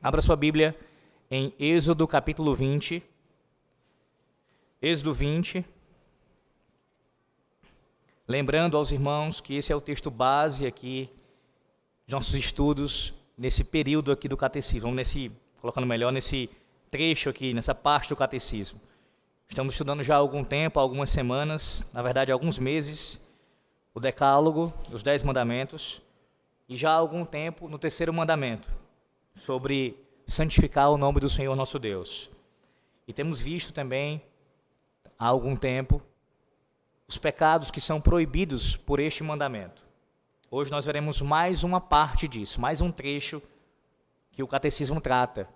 Abra sua Bíblia em Êxodo capítulo 20. Êxodo 20. Lembrando aos irmãos que esse é o texto base aqui de nossos estudos nesse período aqui do catecismo, colocando melhor, nesse trecho aqui, nessa parte do catecismo. Estamos estudando já há algum tempo, há algumas semanas, na verdade há alguns meses, o Decálogo, os 10 mandamentos, e já há algum tempo no terceiro mandamento, sobre santificar o nome do Senhor nosso Deus. E temos visto também, há algum tempo, os pecados que são proibidos por este mandamento. Hoje nós veremos mais uma parte disso, mais um trecho que o catecismo trata.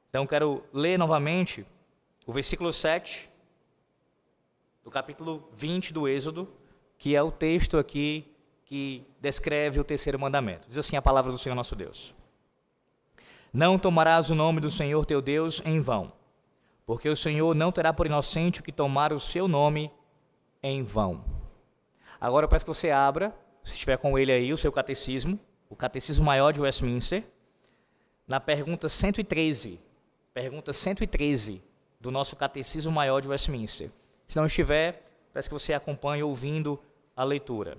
Então quero ler novamente o versículo 7 do capítulo 20 do Êxodo, que é o texto aqui que descreve o terceiro mandamento. Diz assim a palavra do Senhor nosso Deus: Não tomarás o nome do Senhor teu Deus em vão, porque o Senhor não terá por inocente o que tomar o seu nome em vão. Agora eu peço que você abra, se estiver com ele aí, o seu catecismo, o Catecismo Maior de Westminster, na pergunta 113, do nosso Catecismo Maior de Westminster. Se não estiver, peço que você acompanhe ouvindo a leitura.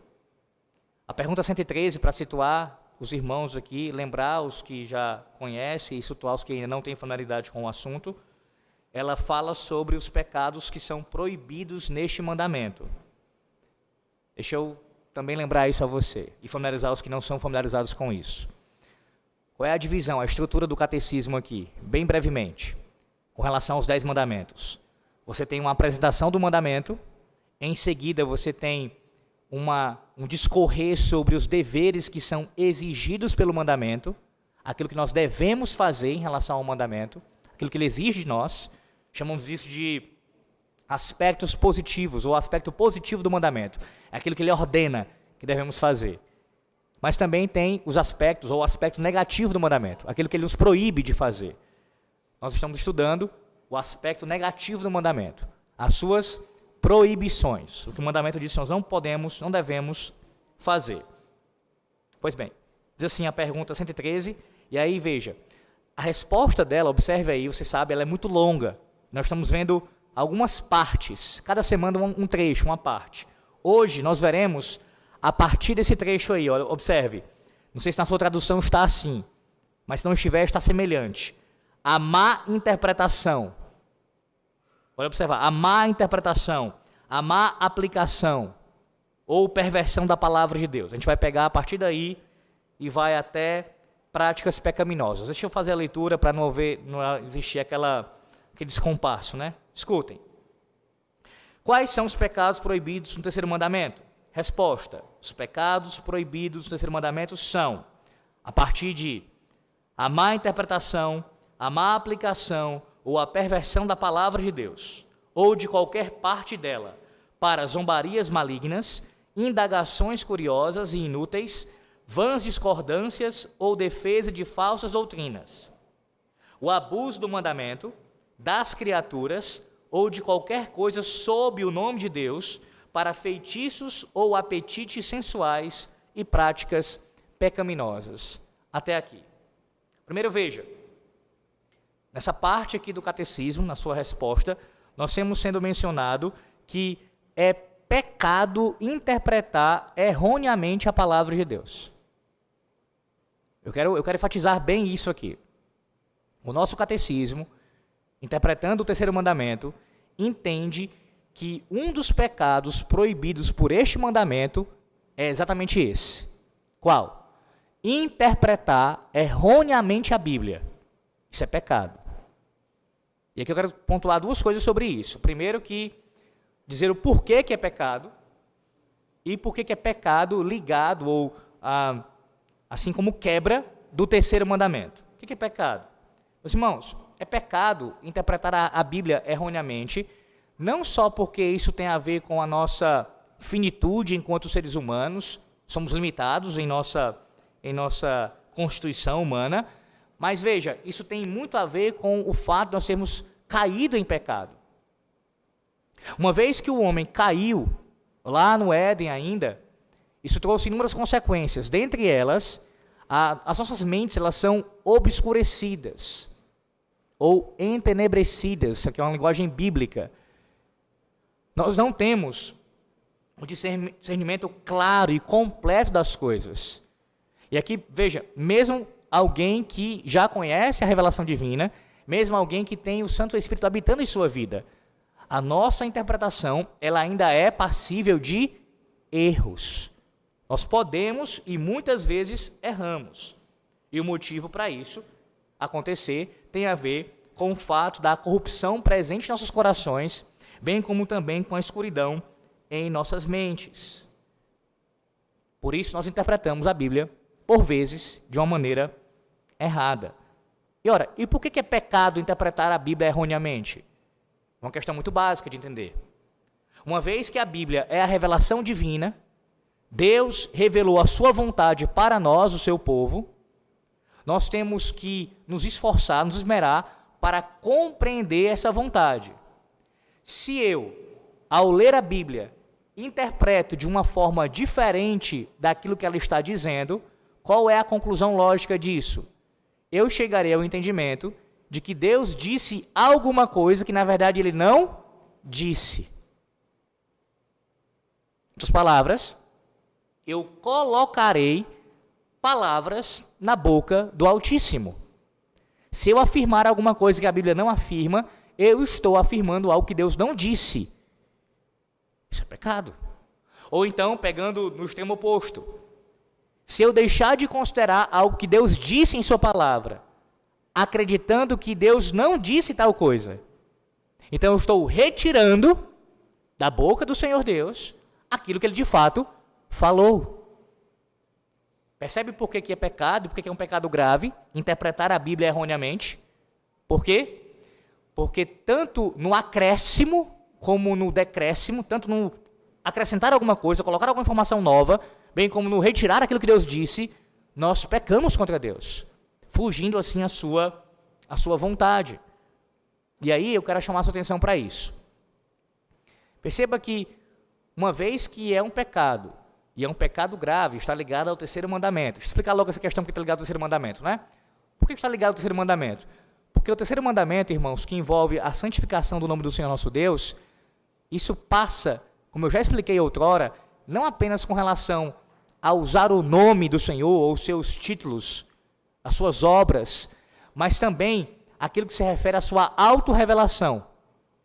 A pergunta 113, para situar os irmãos aqui, lembrar os que já conhecem e situar os que ainda não têm familiaridade com o assunto, ela fala sobre os pecados que são proibidos neste mandamento. Deixa eu também lembrar isso a você e familiarizar os que não são familiarizados com isso. Qual é a divisão, a estrutura do catecismo aqui? Bem brevemente, com relação aos 10 mandamentos. Você tem uma apresentação do mandamento, em seguida você tem um discorrer sobre os deveres que são exigidos pelo mandamento, aquilo que nós devemos fazer em relação ao mandamento, aquilo que ele exige de nós. Chamamos isso de aspectos positivos, ou aspecto positivo do mandamento, é aquilo que ele ordena que devemos fazer. Mas também tem os aspectos, ou o aspecto negativo do mandamento, aquilo que ele nos proíbe de fazer. Nós estamos estudando o aspecto negativo do mandamento, as suas proibições, o que o mandamento diz que nós não podemos, não devemos fazer. Pois bem, diz assim a pergunta 113, e aí veja, a resposta dela, observe aí, você sabe, ela é muito longa. Nós estamos vendo algumas partes, cada semana um trecho, uma parte. Hoje nós veremos a partir desse trecho aí, olha, observe, não sei se na sua tradução está assim, mas se não estiver, está semelhante. A má interpretação. Pode observar, a má interpretação, a má aplicação ou perversão da palavra de Deus. A gente vai pegar a partir daí e vai até práticas pecaminosas. Deixa eu fazer a leitura para não existir aquele descompasso, né? Escutem. Quais são os pecados proibidos no terceiro mandamento? Resposta: os pecados proibidos no terceiro mandamento são, a partir de a má interpretação, a má aplicação ou a perversão da palavra de Deus, ou de qualquer parte dela, para zombarias malignas, indagações curiosas e inúteis, vãs discordâncias ou defesa de falsas doutrinas. O abuso do mandamento, das criaturas ou de qualquer coisa sob o nome de Deus, para feitiços ou apetites sensuais e práticas pecaminosas. Até aqui. Primeiro veja, nessa parte aqui do catecismo, na sua resposta, nós temos sendo mencionado que é pecado interpretar erroneamente a palavra de Deus. Eu quero enfatizar bem isso aqui. O nosso catecismo, interpretando o terceiro mandamento, entende que um dos pecados proibidos por este mandamento é exatamente esse. Qual? Interpretar erroneamente a Bíblia. Isso é pecado. E aqui eu quero pontuar duas coisas sobre isso. Primeiro, que dizer o porquê que é pecado e porquê que é pecado ligado ou assim como quebra do terceiro mandamento. O que é pecado? Meus irmãos, é pecado interpretar a Bíblia erroneamente, não só porque isso tem a ver com a nossa finitude enquanto seres humanos, somos limitados em nossa constituição humana, mas veja, isso tem muito a ver com o fato de nós termos caído em pecado. Uma vez que o homem caiu, lá no Éden ainda, isso trouxe inúmeras consequências, dentre elas, as nossas mentes elas são obscurecidas ou entenebrecidas, isso aqui é uma linguagem bíblica. Nós não temos o discernimento claro e completo das coisas. E aqui, veja, mesmo alguém que já conhece a revelação divina, mesmo alguém que tem o Santo Espírito habitando em sua vida, a nossa interpretação ela ainda é passível de erros. Nós podemos e muitas vezes erramos. E o motivo para isso acontecer tem a ver com o fato da corrupção presente em nossos corações, bem como também com a escuridão em nossas mentes. Por isso nós interpretamos a Bíblia, por vezes, de uma maneira errada. E ora, e por que é pecado interpretar a Bíblia erroneamente? Uma questão muito básica de entender. Uma vez que a Bíblia é a revelação divina, Deus revelou a sua vontade para nós, o seu povo, nós temos que nos esforçar, nos esmerar para compreender essa vontade. Se eu, ao ler a Bíblia, interpreto de uma forma diferente daquilo que ela está dizendo, qual é a conclusão lógica disso? Eu chegarei ao entendimento de que Deus disse alguma coisa que na verdade Ele não disse. Em outras palavras, eu colocarei palavras na boca do Altíssimo. Se eu afirmar alguma coisa que a Bíblia não afirma, eu estou afirmando algo que Deus não disse. Isso é pecado. Ou então, pegando no extremo oposto, se eu deixar de considerar algo que Deus disse em sua palavra, acreditando que Deus não disse tal coisa, então eu estou retirando da boca do Senhor Deus aquilo que Ele de fato falou. Percebe por que é pecado, por que é um pecado grave interpretar a Bíblia erroneamente? Por quê? Porque tanto no acréscimo como no decréscimo, tanto no acrescentar alguma coisa, colocar alguma informação nova, bem como no retirar aquilo que Deus disse, nós pecamos contra Deus, fugindo assim a sua vontade. E aí eu quero chamar a sua atenção para isso. Perceba que uma vez que é um pecado, e é um pecado grave, está ligado ao terceiro mandamento. Deixa eu explicar logo essa questão que está ligada ao terceiro mandamento, né? Por que está ligado ao terceiro mandamento? Porque o terceiro mandamento, irmãos, que envolve a santificação do nome do Senhor nosso Deus, isso passa, como eu já expliquei outrora, não apenas com relação a usar o nome do Senhor, ou seus títulos, as suas obras, mas também aquilo que se refere à sua autorrevelação,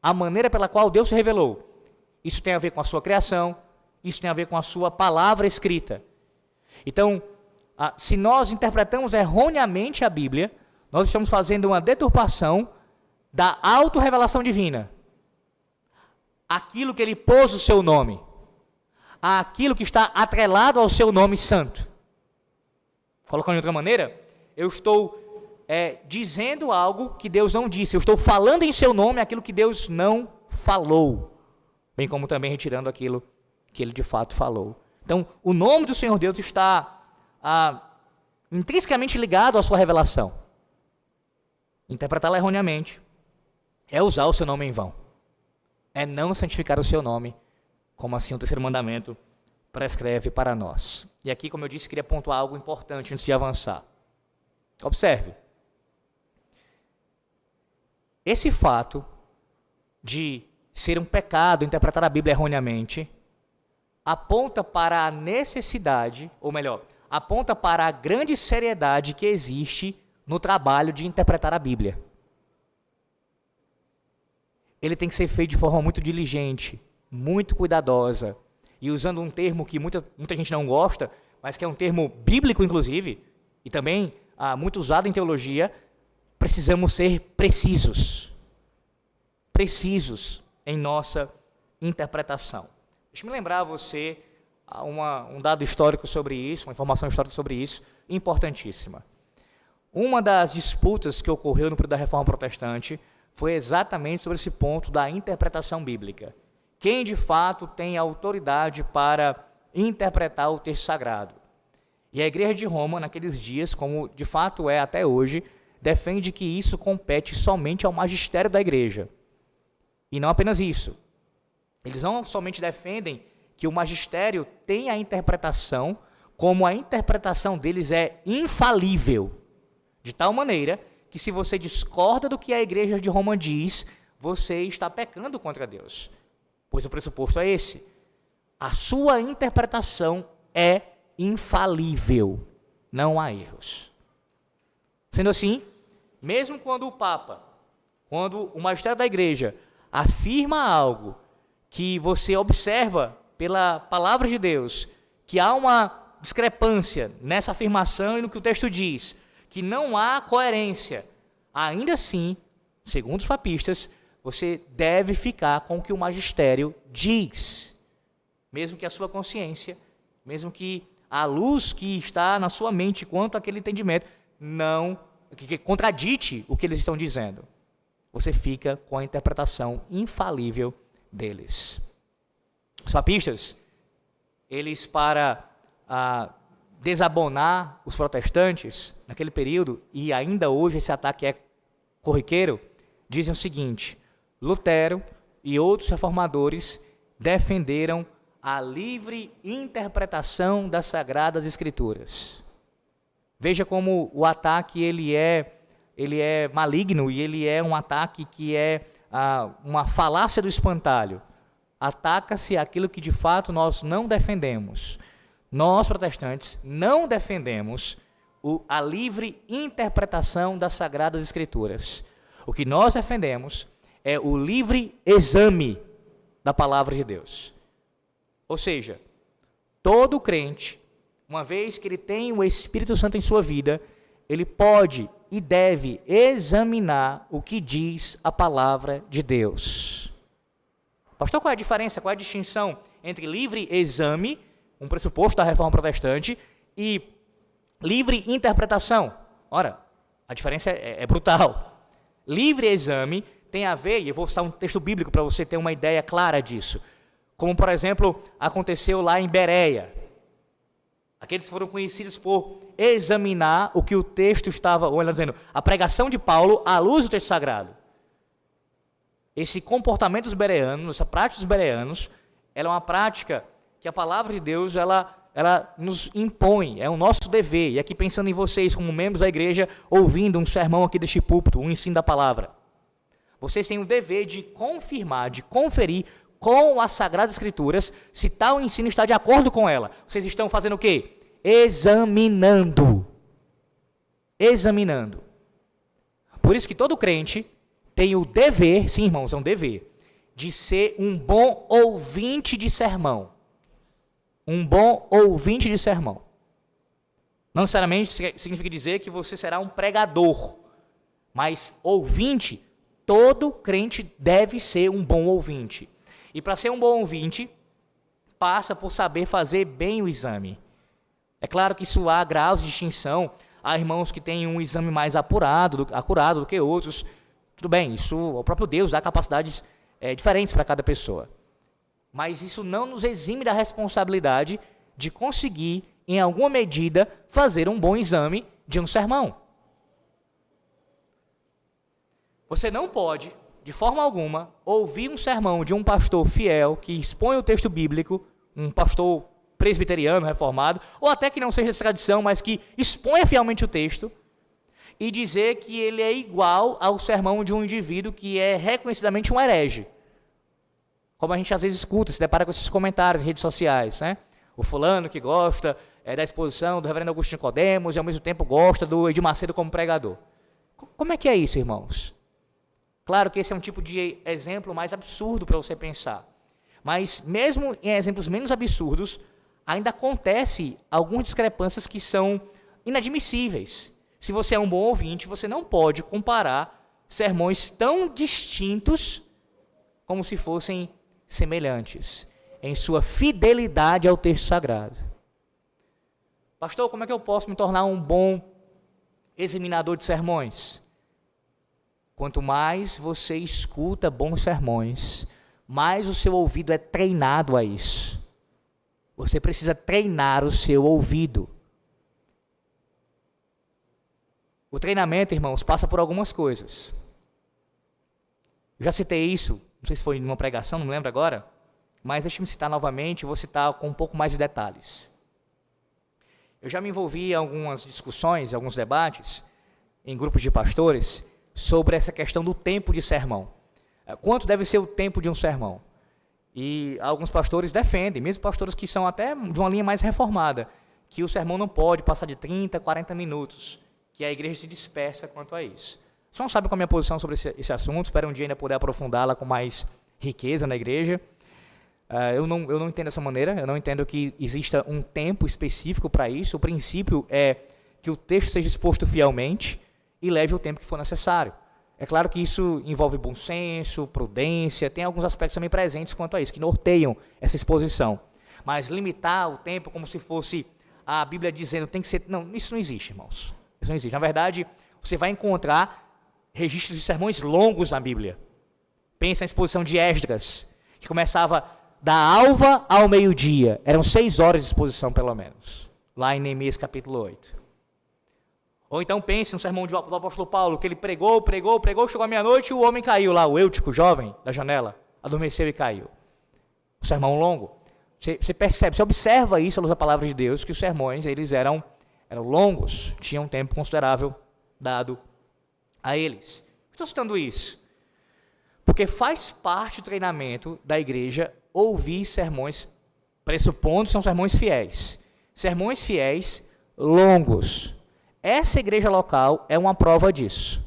a maneira pela qual Deus se revelou. Isso tem a ver com a sua criação, isso tem a ver com a sua palavra escrita. Então, se nós interpretamos erroneamente a Bíblia, nós estamos fazendo uma deturpação da autorrevelação divina. Aquilo que Ele pôs o seu nome, aquilo que está atrelado ao seu nome santo. Colocando de outra maneira, eu estou dizendo algo que Deus não disse, eu estou falando em seu nome aquilo que Deus não falou, bem como também retirando aquilo que Ele de fato falou. Então, o nome do Senhor Deus está intrinsecamente ligado à sua revelação. Interpretá-la erroneamente é usar o seu nome em vão, é não santificar o seu nome, como assim o terceiro mandamento prescreve para nós. E aqui, como eu disse, queria pontuar algo importante antes de avançar. Observe. Esse fato de ser um pecado interpretar a Bíblia erroneamente aponta para a necessidade, ou melhor, aponta para a grande seriedade que existe no trabalho de interpretar a Bíblia. Ele tem que ser feito de forma muito diligente, muito cuidadosa, e usando um termo que muita gente não gosta, mas que é um termo bíblico, inclusive, e também muito usado em teologia, precisamos ser precisos. Precisos em nossa interpretação. Deixa-me lembrar a você um dado histórico sobre isso, uma informação histórica sobre isso, importantíssima. Uma das disputas que ocorreu no período da Reforma Protestante foi exatamente sobre esse ponto da interpretação bíblica. Quem de fato tem autoridade para interpretar o texto sagrado? E a Igreja de Roma, naqueles dias, como de fato é até hoje, defende que isso compete somente ao magistério da Igreja. E não apenas isso. Eles não somente defendem que o magistério tem a interpretação como a interpretação deles é infalível, de tal maneira que se você discorda do que a igreja de Roma diz, você está pecando contra Deus. Pois o pressuposto é esse. A sua interpretação é infalível. Não há erros. Sendo assim, mesmo quando o Papa, quando o magistério da igreja afirma algo que você observa pela palavra de Deus, que há uma discrepância nessa afirmação e no que o texto diz, que não há coerência, ainda assim, segundo os papistas, você deve ficar com o que o magistério diz, mesmo que a sua consciência, mesmo que a luz que está na sua mente quanto àquele entendimento não que contradite o que eles estão dizendo. Você fica com a interpretação infalível deles. Os papistas, eles para desabonar os protestantes naquele período, e ainda hoje esse ataque é corriqueiro, dizem o seguinte: Lutero e outros reformadores defenderam a livre interpretação das Sagradas Escrituras. Veja como o ataque ele é maligno, e ele é um ataque que é uma falácia do espantalho. Ataca-se aquilo que de fato nós não defendemos. Nós, protestantes, não defendemos a livre interpretação das Sagradas Escrituras. O que nós defendemos é o livre exame da palavra de Deus. Ou seja, todo crente, uma vez que ele tem o Espírito Santo em sua vida, ele pode e deve examinar o que diz a palavra de Deus. Pastor, qual é a diferença, qual é a distinção entre livre exame, um pressuposto da reforma protestante, e livre interpretação? Ora, a diferença é brutal. Livre exame tem a ver, e eu vou citar um texto bíblico para você ter uma ideia clara disso, como, por exemplo, aconteceu lá em Bereia. Aqueles foram conhecidos por examinar o que o texto estava, ou melhor dizendo, a pregação de Paulo à luz do texto sagrado. Esse comportamento dos bereanos, essa prática dos bereanos, ela é uma prática que a palavra de Deus, ela nos impõe, é o nosso dever. E aqui pensando em vocês, como membros da igreja, ouvindo um sermão aqui deste púlpito, um ensino da palavra. Vocês têm o dever de confirmar, de conferir com as Sagradas Escrituras se tal ensino está de acordo com ela. Vocês estão fazendo o quê? Examinando. Examinando. Por isso que todo crente tem o dever, sim, irmãos, é um dever, de ser um bom ouvinte de sermão. Um bom ouvinte de sermão. Não necessariamente significa dizer que você será um pregador, mas ouvinte, todo crente deve ser um bom ouvinte. E para ser um bom ouvinte, passa por saber fazer bem o exame. É claro que isso há graus de distinção, há irmãos que têm um exame mais acurado do que outros. Tudo bem, isso o próprio Deus dá capacidades diferentes para cada pessoa. Mas isso não nos exime da responsabilidade de conseguir, em alguma medida, fazer um bom exame de um sermão. Você não pode, de forma alguma, ouvir um sermão de um pastor fiel que expõe o texto bíblico, um pastor presbiteriano, reformado, ou até que não seja essa tradição, mas que exponha fielmente o texto, e dizer que ele é igual ao sermão de um indivíduo que é reconhecidamente um herege. Como a gente às vezes escuta, se depara com esses comentários em redes sociais, né? O fulano que gosta da exposição do reverendo Augusto Nicodemos e ao mesmo tempo gosta do Edir Macedo como pregador. Como é que é isso, irmãos? Claro que esse é um tipo de exemplo mais absurdo para você pensar. Mas mesmo em exemplos menos absurdos, ainda acontece algumas discrepâncias que são inadmissíveis. Se você é um bom ouvinte, você não pode comparar sermões tão distintos como se fossem semelhantes em sua fidelidade ao texto sagrado. Pastor, como é que eu posso me tornar um bom examinador de sermões? Quanto mais você escuta bons sermões, mais o seu ouvido é treinado a isso. Você precisa treinar o seu ouvido. O treinamento, irmãos, passa por algumas coisas. Eu já citei isso, não sei se foi numa pregação, não me lembro agora, mas deixe-me citar novamente, vou citar com um pouco mais de detalhes. Eu já me envolvi em algumas discussões, alguns debates, em grupos de pastores, sobre essa questão do tempo de sermão. Quanto deve ser o tempo de um sermão? E alguns pastores defendem, mesmo pastores que são até de uma linha mais reformada, que o sermão não pode passar de 30, 40 minutos, que a igreja se dispersa quanto a isso. Você não sabe qual é a minha posição sobre esse assunto, espero um dia ainda poder aprofundá-la com mais riqueza na igreja. Eu não entendo dessa maneira, eu não entendo que exista um tempo específico para isso. O princípio é que o texto seja exposto fielmente e leve o tempo que for necessário. É claro que isso envolve bom senso, prudência, tem alguns aspectos também presentes quanto a isso, que norteiam essa exposição. Mas limitar o tempo como se fosse a Bíblia dizendo tem que ser... Não, isso não existe, irmãos. Isso não existe. Na verdade, você vai encontrar registros de sermões longos na Bíblia. Pensa na exposição de Esdras, que começava da alva ao meio-dia. Eram 6 horas de exposição, pelo menos, lá em Neemias capítulo 8. Ou então pense no sermão do apóstolo Paulo, que ele pregou, chegou à meia-noite e o homem caiu lá, o Eutico, jovem, da janela, adormeceu e caiu. Um sermão longo. Você percebe, você observa isso à luz da palavra de Deus, que os sermões eles eram longos, tinham um tempo considerável dado a eles. Estou citando isso porque faz parte do treinamento da igreja ouvir sermões, pressupondo que são sermões fiéis. Sermões fiéis longos. Essa igreja local é uma prova disso.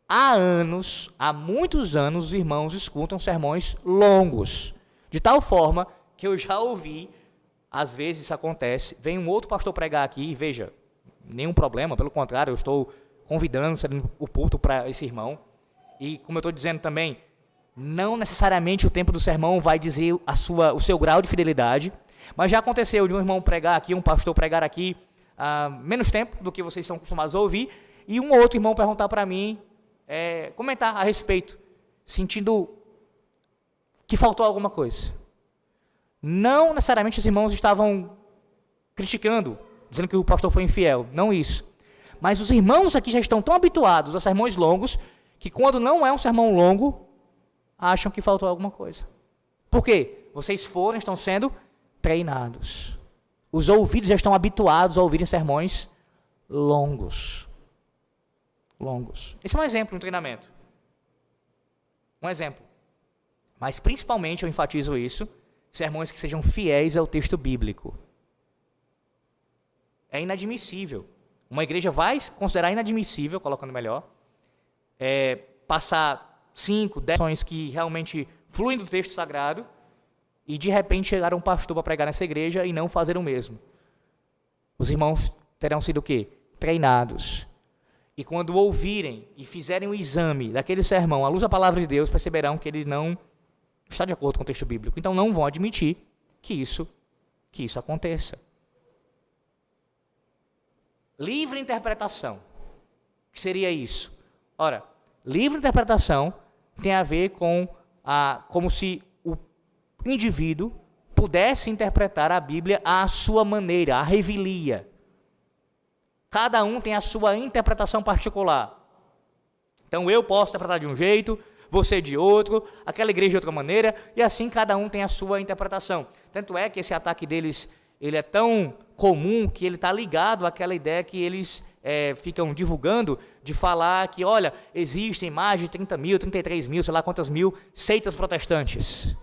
Há muitos anos, os irmãos escutam sermões longos, de tal forma que eu já ouvi, às vezes isso acontece, vem um outro pastor pregar aqui, e veja, nenhum problema, pelo contrário, eu estou convidando o púlpito para esse irmão, e como eu estou dizendo também, não necessariamente o tempo do sermão vai dizer o seu grau de fidelidade, mas já aconteceu de um irmão pregar aqui, um pastor pregar aqui, menos tempo do que vocês são acostumados a ouvir, e um outro irmão perguntar para mim, comentar a respeito, sentindo que faltou alguma coisa. Não necessariamente os irmãos estavam criticando, dizendo que o pastor foi infiel, não isso. Mas os irmãos aqui já estão tão habituados a sermões longos, que quando não é um sermão longo, acham que faltou alguma coisa. Por quê? Vocês estão sendo treinados. Os ouvidos já estão habituados a ouvirem sermões longos. Longos. Esse é um exemplo no treinamento. Um exemplo. Mas principalmente eu enfatizo isso, sermões que sejam fiéis ao texto bíblico. É inadmissível. Uma igreja vai considerar inadmissível, colocando melhor, passar 5, 10 sessões que realmente fluem do texto sagrado e de repente chegar um pastor para pregar nessa igreja e não fazer o mesmo. Os irmãos terão sido o quê? Treinados. E quando ouvirem e fizerem o exame daquele sermão à luz da palavra de Deus, perceberão que ele não está de acordo com o texto bíblico. Então não vão admitir que isso aconteça. Livre interpretação. O que seria isso? Ora, livre interpretação tem a ver com como se o indivíduo pudesse interpretar a Bíblia à sua maneira, à revelia. Cada um tem a sua interpretação particular. Então eu posso interpretar de um jeito, você de outro, aquela igreja de outra maneira, e assim cada um tem a sua interpretação. Tanto é que esse ataque deles ele é tão comum que ele está ligado àquela ideia que eles ficam divulgando de falar que, olha, existem mais de 30 mil, 33 mil, sei lá quantas mil seitas protestantes.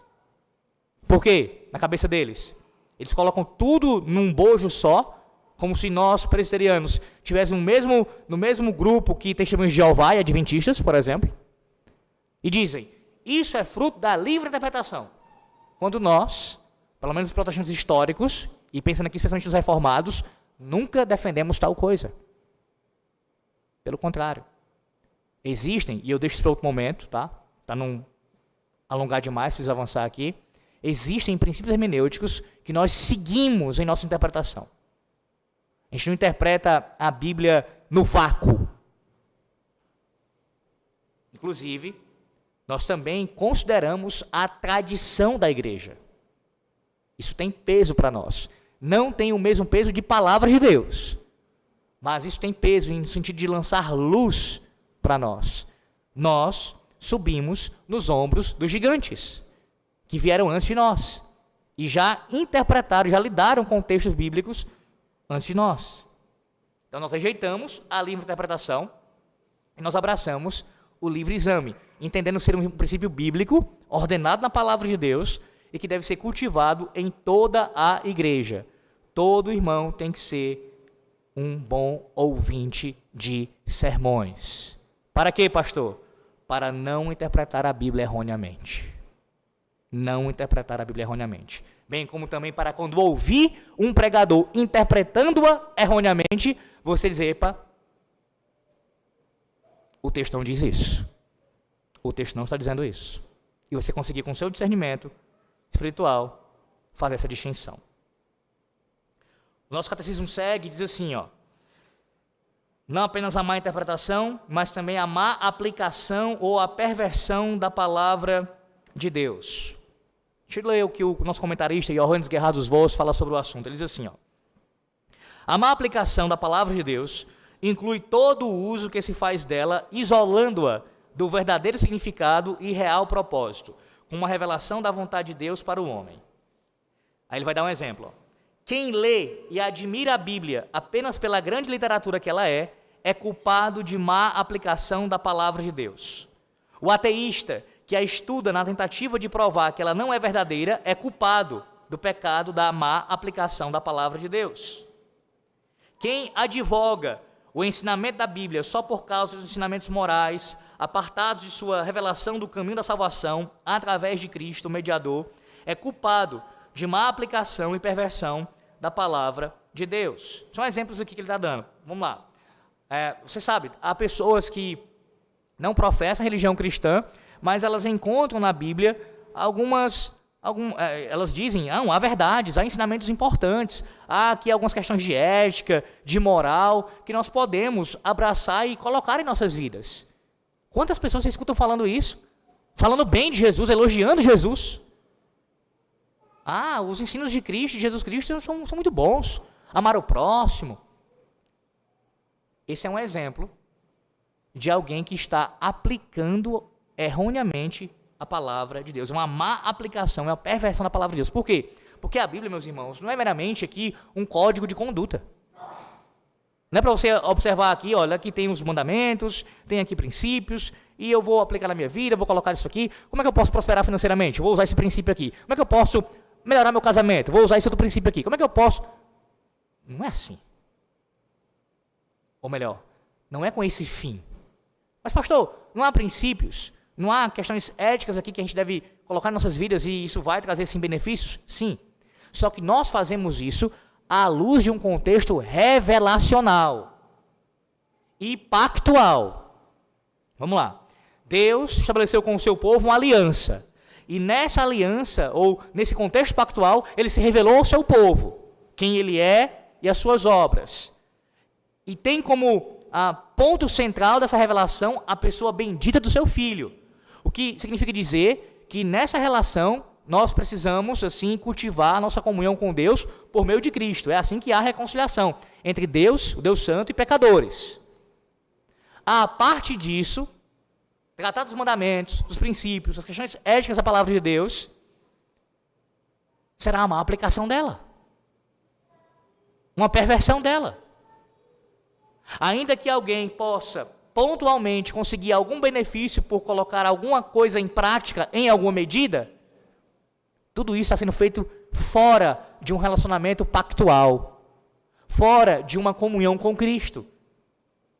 Por quê? Na cabeça deles. Eles colocam tudo num bojo só, como se nós, presbiterianos, tivéssemos no mesmo grupo que Testemunhos de Jeová e Adventistas, por exemplo, e dizem, isso é fruto da livre interpretação. Quando nós, pelo menos os protestantes históricos, e pensando aqui especialmente nos reformados, nunca defendemos tal coisa. Pelo contrário. Existem, e eu deixo isso para outro momento, tá? Para não alongar demais, preciso avançar aqui. Existem princípios hermenêuticos que nós seguimos em nossa interpretação. A gente não interpreta a Bíblia no vácuo. Inclusive, nós também consideramos a tradição da igreja. Isso tem peso para nós. Não tem o mesmo peso de palavras de Deus, mas isso tem peso no sentido de lançar luz para nós. Nós subimos nos ombros dos gigantes, que vieram antes de nós, e já interpretaram, já lidaram com textos bíblicos antes de nós. Então nós rejeitamos a livre interpretação e nós abraçamos o livre exame, entendendo ser um princípio bíblico, ordenado na palavra de Deus e que deve ser cultivado em toda a igreja. Todo irmão tem que ser um bom ouvinte de sermões. Para quê, pastor? Para não interpretar a Bíblia erroneamente. Não interpretar a Bíblia erroneamente. Bem como também para quando ouvir um pregador interpretando-a erroneamente, você dizer, epa, o texto não diz isso. O texto não está dizendo isso. E você conseguir com o seu discernimento espiritual fazer essa distinção. O nosso catecismo segue e diz assim, não apenas a má interpretação, mas também a má aplicação ou a perversão da palavra de Deus. Deixa eu ler o que o nosso comentarista Johannes Gerhard dos Vos fala sobre o assunto. Ele diz assim, a má aplicação da palavra de Deus inclui todo o uso que se faz dela, isolando-a do verdadeiro significado e real propósito, com uma revelação da vontade de Deus para o homem. Aí ele vai dar um exemplo. Quem lê e admira a Bíblia apenas pela grande literatura que ela é culpado de má aplicação da palavra de Deus. O ateísta que a estuda na tentativa de provar que ela não é verdadeira é culpado do pecado da má aplicação da palavra de Deus. Quem advoga o ensinamento da Bíblia só por causa dos ensinamentos morais, apartados de sua revelação do caminho da salvação através de Cristo, o mediador, é culpado de má aplicação e perversão da palavra de Deus. São exemplos aqui que ele está dando. Vamos lá. Você sabe, há pessoas que não professam a religião cristã, mas elas encontram na Bíblia elas dizem, há verdades, há ensinamentos importantes, há aqui algumas questões de ética, de moral, que nós podemos abraçar e colocar em nossas vidas. Quantas pessoas vocês escutam falando isso? Falando bem de Jesus, elogiando Jesus. Os ensinos de Cristo, de Jesus Cristo, são muito bons. Amar o próximo. Esse é um exemplo de alguém que está aplicando erroneamente a palavra de Deus. Uma má aplicação, uma perversão da palavra de Deus. Por quê? Porque a Bíblia, meus irmãos, não é meramente aqui um código de conduta. Não é para você observar aqui, olha, aqui tem os mandamentos, tem aqui princípios, e eu vou aplicar na minha vida, vou colocar isso aqui. Como é que eu posso prosperar financeiramente? Vou usar esse princípio aqui. Como é que eu posso melhorar meu casamento? Vou usar esse outro princípio aqui. Como é que eu posso? Não é assim. Ou melhor, não é com esse fim. Mas, pastor, não há princípios, não há questões éticas aqui que a gente deve colocar em nossas vidas e isso vai trazer, sim, benefícios? Sim. Só que nós fazemos isso à luz de um contexto revelacional e pactual. Vamos lá. Deus estabeleceu com o seu povo uma aliança. E nessa aliança, ou nesse contexto pactual, ele se revelou ao seu povo, quem ele é e as suas obras. E tem como ponto central dessa revelação a pessoa bendita do seu filho. O que significa dizer que nessa relação nós precisamos, assim, cultivar a nossa comunhão com Deus por meio de Cristo. É assim que há reconciliação entre Deus, o Deus Santo, e pecadores. A parte disso, tratar dos mandamentos, dos princípios, das questões éticas da palavra de Deus, será uma aplicação dela. Uma perversão dela. Ainda que alguém possa pontualmente conseguir algum benefício por colocar alguma coisa em prática em alguma medida, tudo isso está sendo feito fora de um relacionamento pactual, fora de uma comunhão com Cristo.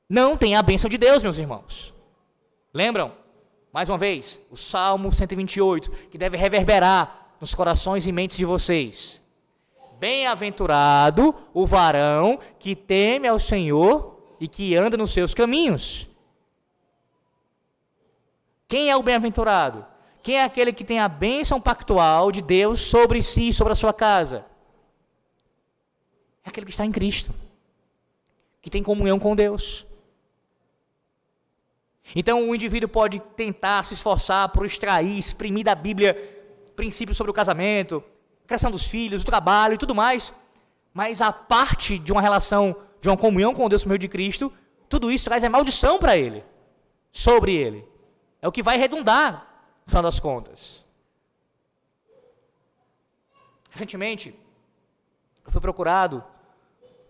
Não tem a bênção de Deus, meus irmãos. Lembram? Mais uma vez, o Salmo 128, que deve reverberar nos corações e mentes de vocês. Bem-aventurado o varão que teme ao Senhor e que anda nos seus caminhos. Quem é o bem-aventurado? Quem é aquele que tem a bênção pactual de Deus sobre si, sobre a sua casa? É aquele que está em Cristo, que tem comunhão com Deus. Então o indivíduo pode tentar se esforçar por extrair, exprimir da Bíblia princípios sobre o casamento, a criação dos filhos, o trabalho e tudo mais, mas a parte de uma relação, de uma comunhão com Deus por meio de Cristo, tudo isso traz a maldição para ele, sobre ele. É o que vai redundar, no final das contas. Recentemente, eu fui procurado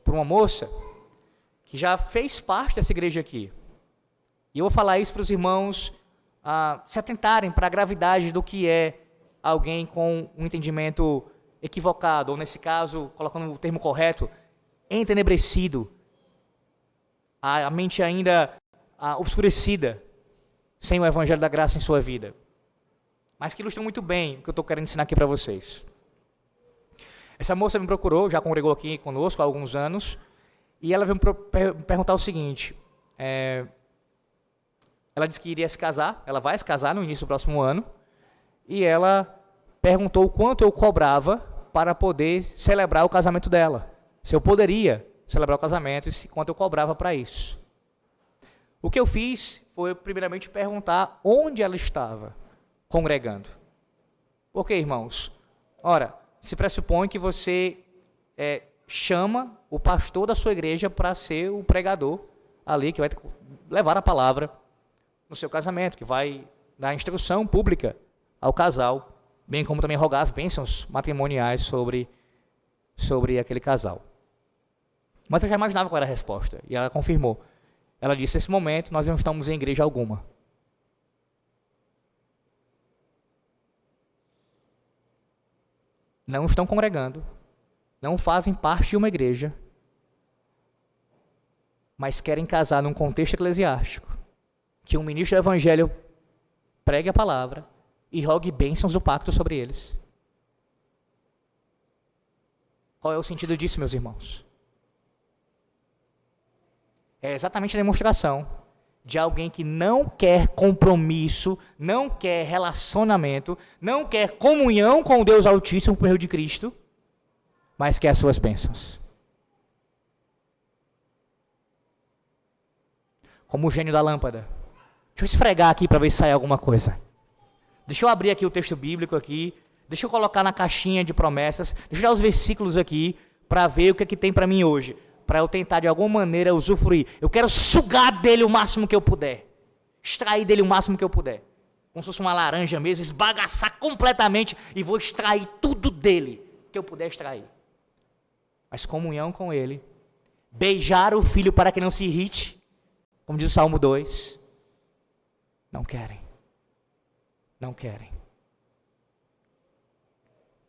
por uma moça que já fez parte dessa igreja aqui. E eu vou falar isso para os irmãos se atentarem para a gravidade do que é alguém com um entendimento equivocado, ou nesse caso, colocando o termo correto, entenebrecido, a mente ainda obscurecida, sem o evangelho da graça em sua vida. Mas que ilustra muito bem o que eu estou querendo ensinar aqui para vocês. Essa moça me procurou, já congregou aqui conosco há alguns anos, e ela veio me perguntar o seguinte, ela disse que iria se casar, ela vai se casar no início do próximo ano, e ela perguntou o quanto eu cobrava para poder celebrar o casamento dela. Se eu poderia celebrar o casamento e quanto eu cobrava para isso. O que eu fiz foi, primeiramente, perguntar onde ela estava congregando. Por quê, irmãos? Ora, se pressupõe que você chama o pastor da sua igreja para ser o pregador ali, que vai levar a palavra no seu casamento, que vai dar instrução pública ao casal, bem como também rogar as bênçãos matrimoniais sobre aquele casal. Mas eu já imaginava qual era a resposta, e ela confirmou. Ela disse, nesse momento, nós não estamos em igreja alguma. Não estão congregando, não fazem parte de uma igreja, mas querem casar num contexto eclesiástico, que um ministro do evangelho pregue a palavra e rogue bênçãos do pacto sobre eles. Qual é o sentido disso, meus irmãos? É exatamente a demonstração de alguém que não quer compromisso, não quer relacionamento, não quer comunhão com o Deus Altíssimo por meio de Cristo, mas quer as suas bênçãos. Como o gênio da lâmpada. Deixa eu esfregar aqui para ver se sai alguma coisa. Deixa eu abrir aqui o texto bíblico aqui. Deixa eu colocar na caixinha de promessas. Deixa eu dar os versículos aqui para ver o que é que tem para mim hoje. Para eu tentar de alguma maneira usufruir. Eu quero sugar dele o máximo que eu puder. Extrair dele o máximo que eu puder. Como se fosse uma laranja mesmo, esbagaçar completamente e vou extrair tudo dele que eu puder extrair. Mas comunhão com ele. Beijar o filho para que não se irrite. Como diz o Salmo 2. Não querem. Não querem.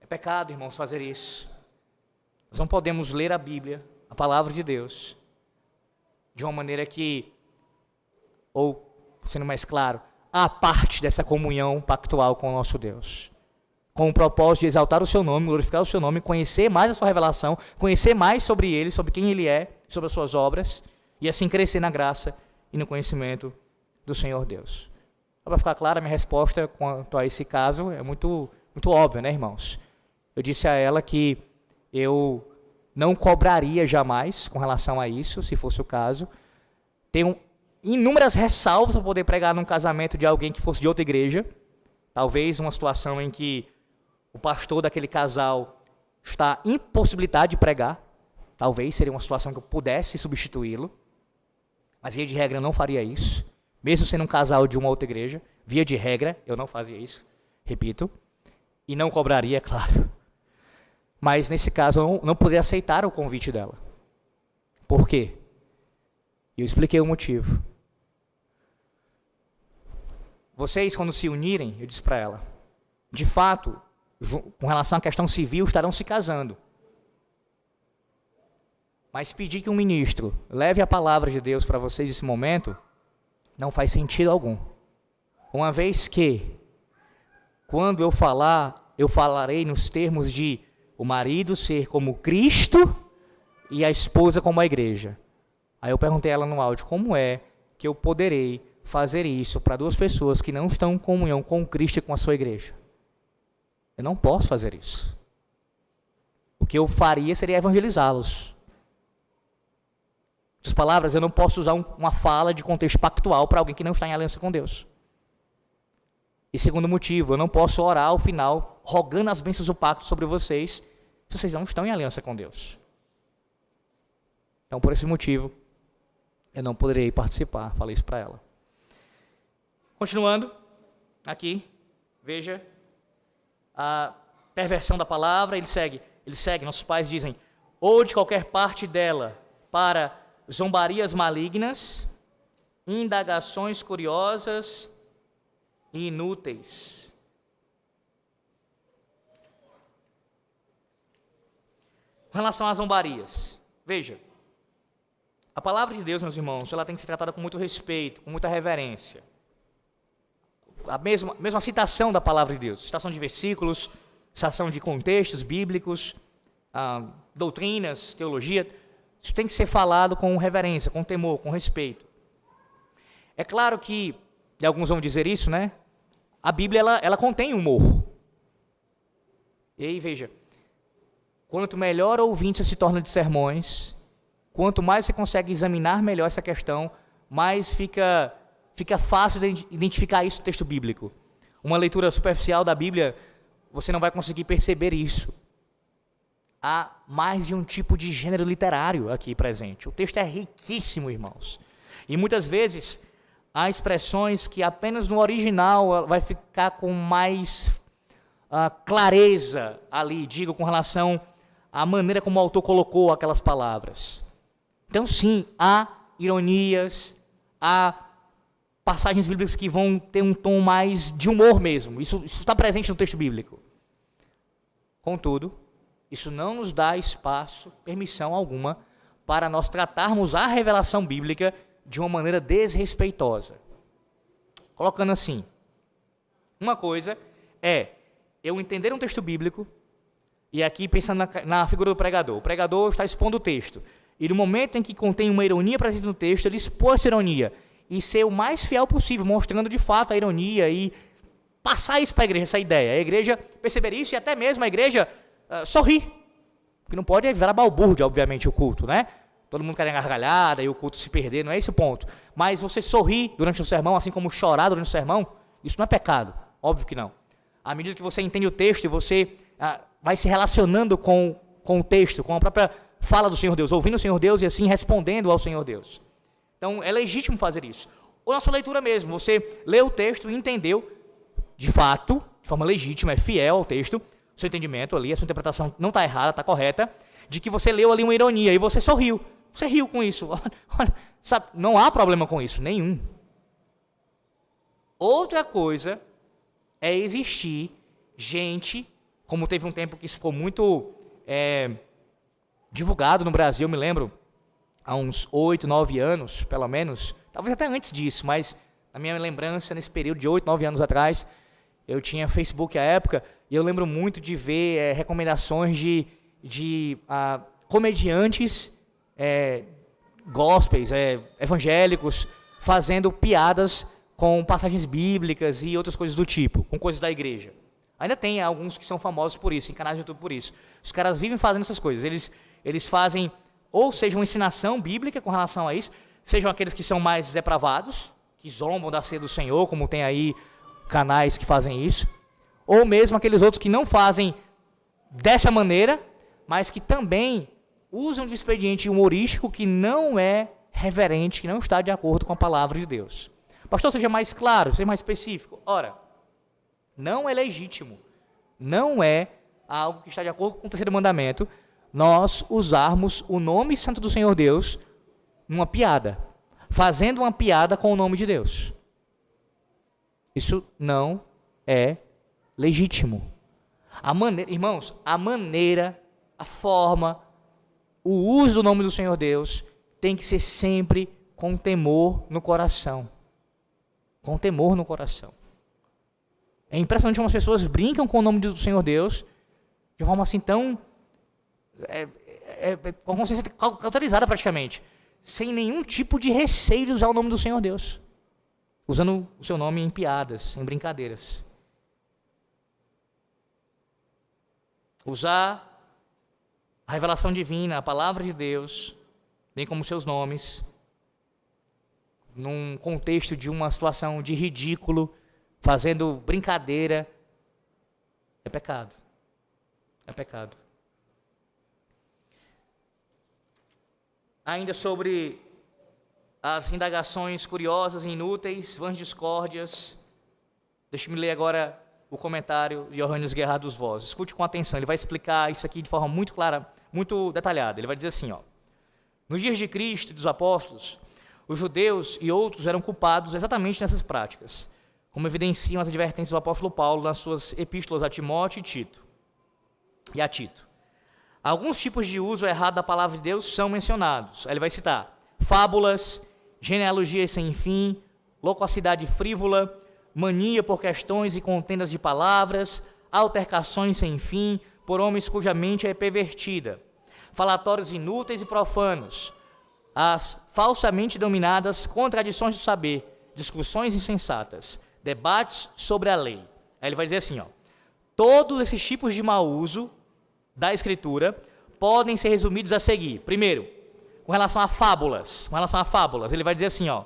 É pecado, irmãos, fazer isso. Nós não podemos ler a Bíblia, a palavra de Deus, de uma maneira que, ou, sendo mais claro, a parte dessa comunhão pactual com o nosso Deus, com o propósito de exaltar o seu nome, glorificar o seu nome, conhecer mais a sua revelação, conhecer mais sobre ele, sobre quem ele é, sobre as suas obras, e assim crescer na graça e no conhecimento do Senhor Deus. Para ficar clara, a minha resposta quanto a esse caso é muito óbvia, né, irmãos? Eu disse a ela que eu não cobraria jamais com relação a isso, se fosse o caso. Tenho inúmeras ressalvas para poder pregar num casamento de alguém que fosse de outra igreja. Talvez uma situação em que o pastor daquele casal está impossibilitado de pregar. Talvez seria uma situação que eu pudesse substituí-lo. Mas, via de regra, eu não faria isso. Mesmo sendo um casal de uma outra igreja, via de regra, eu não fazia isso. Repito. E não cobraria, é claro. Mas, nesse caso, eu não poderia aceitar o convite dela. Por quê? Eu expliquei o motivo. Vocês, quando se unirem, eu disse para ela, de fato, com relação à questão civil, estarão se casando. Mas pedir que um ministro leve a palavra de Deus para vocês nesse momento, não faz sentido algum. Uma vez que, quando eu falar, eu falarei nos termos de o marido ser como Cristo e a esposa como a igreja. Aí eu perguntei a ela no áudio, como é que eu poderei fazer isso para duas pessoas que não estão em comunhão com Cristo e com a sua igreja? Eu não posso fazer isso. O que eu faria seria evangelizá-los. Em outras palavras, eu não posso usar uma fala de contexto pactual para alguém que não está em aliança com Deus. E segundo motivo, eu não posso orar ao final, rogando as bênçãos do pacto sobre vocês, se vocês não estão em aliança com Deus. Então, por esse motivo, eu não poderei participar. Falei isso para ela. Continuando, aqui, veja a perversão da palavra, ele segue. Nossos pais dizem, ou de qualquer parte dela, para zombarias malignas, indagações curiosas e inúteis. Com relação às zombarias, veja, a palavra de Deus, meus irmãos, ela tem que ser tratada com muito respeito, com muita reverência. A mesma citação da palavra de Deus, citação de versículos, citação de contextos bíblicos, doutrinas, teologia, isso tem que ser falado com reverência, com temor, com respeito. É claro que, e alguns vão dizer isso, né? A Bíblia, ela contém humor. E aí, veja, quanto melhor ouvinte você se torna de sermões, quanto mais você consegue examinar melhor essa questão, mais fica fácil de identificar isso no texto bíblico. Uma leitura superficial da Bíblia, você não vai conseguir perceber isso. Há mais de um tipo de gênero literário aqui presente. O texto é riquíssimo, irmãos. E muitas vezes há expressões que apenas no original vai ficar com mais clareza ali, digo, com relação à maneira como o autor colocou aquelas palavras. Então, sim, há ironias, há passagens bíblicas que vão ter um tom mais de humor mesmo. Isso está presente no texto bíblico. Contudo, isso não nos dá espaço, permissão alguma, para nós tratarmos a revelação bíblica de uma maneira desrespeitosa. Colocando assim, uma coisa é eu entender um texto bíblico, e aqui pensando na figura do pregador. O pregador está expondo o texto, e no momento em que contém uma ironia presente no texto, ele expõe essa ironia, e ser o mais fiel possível, mostrando de fato a ironia, e passar isso para a igreja, essa ideia. A igreja perceber isso, e até mesmo a igreja sorrir, porque não pode virar balbúrdia, obviamente, o culto, né? Todo mundo quer gargalhada e o culto se perder, não é esse o ponto. Mas você sorrir durante o sermão, assim como chorar durante o sermão, isso não é pecado, óbvio que não. À medida que você entende o texto e você vai se relacionando com o texto, com a própria fala do Senhor Deus, ouvindo o Senhor Deus e assim respondendo ao Senhor Deus. Então, é legítimo fazer isso. Ou na sua leitura mesmo, você leu o texto e entendeu, de fato, de forma legítima, é fiel ao texto, seu entendimento ali, a sua interpretação não está errada, está correta, de que você leu ali uma ironia e você sorriu. Você riu com isso. Sabe, não há problema com isso, nenhum. Outra coisa é existir gente, como teve um tempo que isso ficou muito divulgado no Brasil, eu me lembro, há uns 8, 9 anos, pelo menos, talvez até antes disso, mas na minha lembrança, nesse período de 8, 9 anos atrás, eu tinha Facebook à época, e eu lembro muito de ver recomendações de comediantes gospels, evangélicos, fazendo piadas com passagens bíblicas e outras coisas do tipo, com coisas da igreja. Ainda tem alguns que são famosos por isso, em canais de YouTube por isso. Os caras vivem fazendo essas coisas. Eles fazem, ou seja, uma ensinação bíblica com relação a isso, sejam aqueles que são mais depravados, que zombam da ceia do Senhor, como tem aí canais que fazem isso, ou mesmo aqueles outros que não fazem dessa maneira, mas que também usam de expediente humorístico que não é reverente, que não está de acordo com a palavra de Deus. Pastor, seja mais claro, seja mais específico. Ora, não é legítimo, não é algo que está de acordo com o terceiro mandamento, nós usarmos o nome santo do Senhor Deus numa piada, fazendo uma piada com o nome de Deus. Isso não é legítimo. A maneira, irmãos, a maneira, a forma, o uso do nome do Senhor Deus tem que ser sempre com temor no coração. Com temor no coração. É impressionante como as pessoas brincam com o nome do Senhor Deus de uma forma assim tão com consciência cauterizada praticamente, sem nenhum tipo de receio de usar o nome do Senhor Deus, usando o seu nome em piadas, em brincadeiras. Usar a revelação divina, a palavra de Deus, bem como seus nomes, num contexto de uma situação de ridículo, fazendo brincadeira, é pecado. É pecado. Ainda sobre as indagações curiosas e inúteis, vãs discórdias, deixe-me ler agora o comentário de Johannes Gerhard dos Vos. Escute com atenção, ele vai explicar isso aqui de forma muito clara, muito detalhada. Ele vai dizer assim, ó: nos dias de Cristo e dos apóstolos, os judeus e outros eram culpados exatamente nessas práticas, como evidenciam as advertências do apóstolo Paulo nas suas epístolas a Timóteo e a Tito. Alguns tipos de uso errado da palavra de Deus são mencionados. Aí ele vai citar fábulas, genealogias sem fim, loquacidade frívola, mania por questões e contendas de palavras, altercações sem fim, por homens cuja mente é pervertida, falatórios inúteis e profanos, as falsamente denominadas contradições do saber, discussões insensatas, debates sobre a lei. Aí ele vai dizer assim, ó: todos esses tipos de mau uso da Escritura podem ser resumidos a seguir. Primeiro, com relação a fábulas, ele vai dizer assim, ó: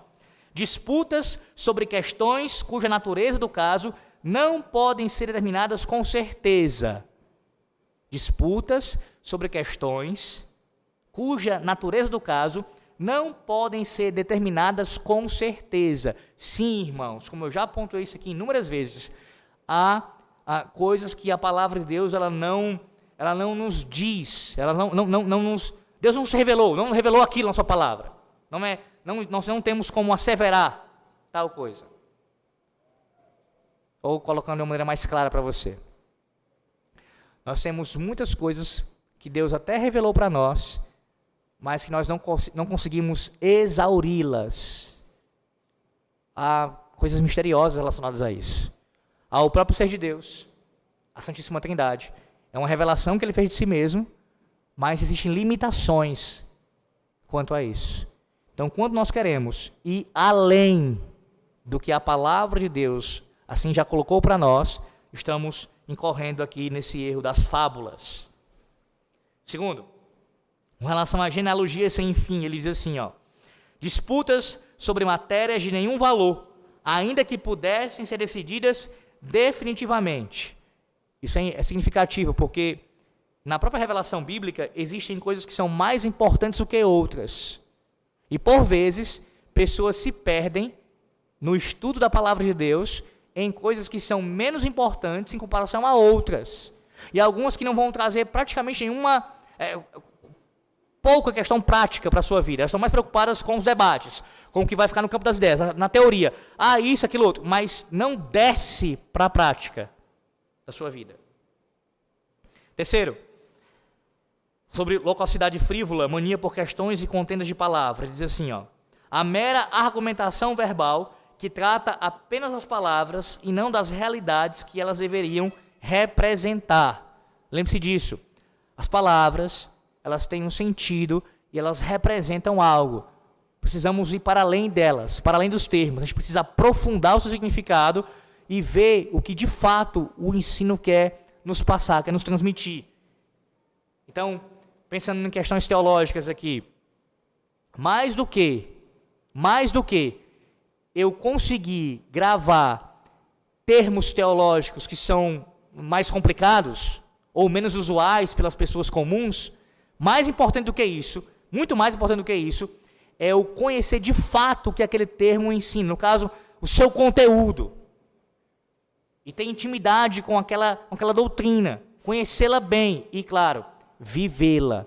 disputas sobre questões cuja natureza do caso não podem ser determinadas com certeza. Disputas sobre questões cuja natureza do caso não podem ser determinadas com certeza. Sim, irmãos, como eu já pontuei isso aqui inúmeras vezes, há coisas que a palavra de Deus ela não nos diz, Deus não se revelou, não revelou aquilo na sua palavra. Nós não temos como asseverar tal coisa. Ou colocando de uma maneira mais clara para você. Nós temos muitas coisas que Deus até revelou para nós, mas que nós não conseguimos exauri-las. Há coisas misteriosas relacionadas a isso. Há o próprio ser de Deus, a Santíssima Trindade. É uma revelação que Ele fez de si mesmo, mas existem limitações quanto a isso. Então, quando nós queremos ir além do que a palavra de Deus assim já colocou para nós, estamos incorrendo aqui nesse erro das fábulas. Segundo, com relação à genealogia sem fim, ele diz assim, ó: disputas sobre matérias de nenhum valor, ainda que pudessem ser decididas definitivamente. Isso é significativo, porque na própria revelação bíblica existem coisas que são mais importantes do que outras. E por vezes, pessoas se perdem no estudo da palavra de Deus em coisas que são menos importantes em comparação a outras. E algumas que não vão trazer praticamente nenhuma, pouca questão prática para a sua vida. Elas estão mais preocupadas com os debates, com o que vai ficar no campo das ideias, na teoria. Isso, aquilo, outro. Mas não desce para a prática da sua vida. Terceiro, sobre loquacidade frívola, mania por questões e contendas de palavra. Ele diz assim, ó: a mera argumentação verbal que trata apenas das palavras e não das realidades que elas deveriam representar. Lembre-se disso. As palavras, elas têm um sentido e elas representam algo. Precisamos ir para além delas, para além dos termos. A gente precisa aprofundar o seu significado e ver o que de fato o ensino quer nos passar, quer nos transmitir. Então, pensando em questões teológicas aqui, mais do que eu conseguir gravar termos teológicos que são mais complicados ou menos usuais pelas pessoas comuns, mais importante do que isso, muito mais importante do que isso, é eu conhecer de fato o que aquele termo ensina, no caso, o seu conteúdo. E ter intimidade com aquela doutrina, conhecê-la bem e, claro, vivê-la,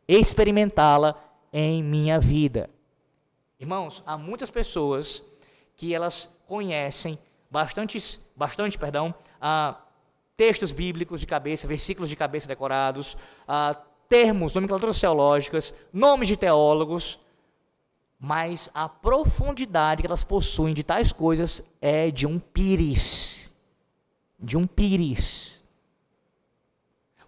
experimentá-la em minha vida. Irmãos, há muitas pessoas que elas conhecem textos bíblicos de cabeça, versículos de cabeça decorados, termos, nomenclaturas teológicas, nomes de teólogos, mas a profundidade que elas possuem de tais coisas é de um pires.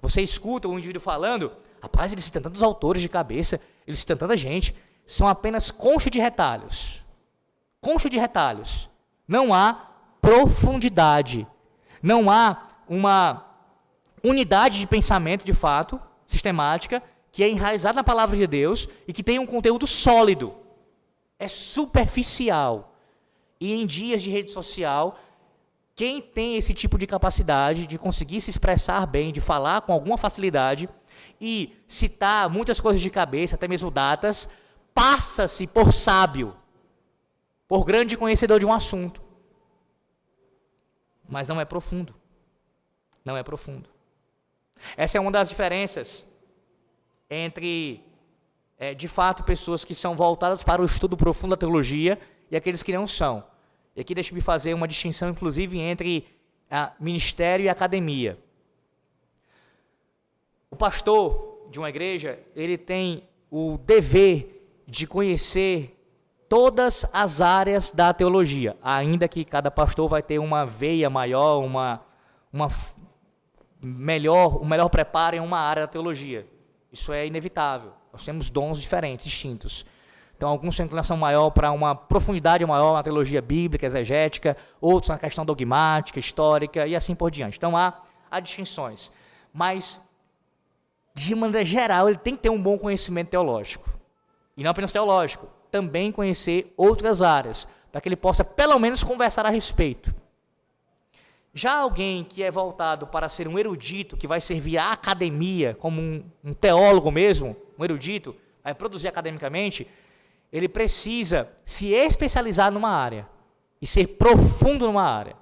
Você escuta um indivíduo falando, rapaz, ele cita tantos autores de cabeça, ele cita tanta gente, são apenas concha de retalhos. Não há profundidade, não há uma unidade de pensamento, de fato, sistemática, que é enraizada na palavra de Deus e que tem um conteúdo sólido. É superficial. E em dias de rede social, quem tem esse tipo de capacidade de conseguir se expressar bem, de falar com alguma facilidade e citar muitas coisas de cabeça, até mesmo datas, passa-se por sábio, por grande conhecedor de um assunto. Mas não é profundo. não é profundo. Essa é uma das diferenças entre, de fato, pessoas que são voltadas para o estudo profundo da teologia e aqueles que não são. E aqui deixa-me fazer uma distinção, inclusive, entre ministério e academia. O pastor de uma igreja, ele tem o dever de conhecer todas as áreas da teologia, ainda que cada pastor vai ter uma veia maior, um melhor preparo em uma área da teologia. Isso é inevitável. Nós temos dons diferentes, distintos. Então, alguns têm inclinação maior para uma profundidade maior na teologia bíblica, exegética, outros na questão dogmática, histórica e assim por diante. Então, há distinções. Mas, de maneira geral, ele tem que ter um bom conhecimento teológico. E não apenas teológico, também conhecer outras áreas, para que ele possa, pelo menos, conversar a respeito. Já alguém que é voltado para ser um erudito, que vai servir à academia, como um teólogo mesmo, um erudito, vai produzir academicamente, ele precisa se especializar numa área e ser profundo numa área.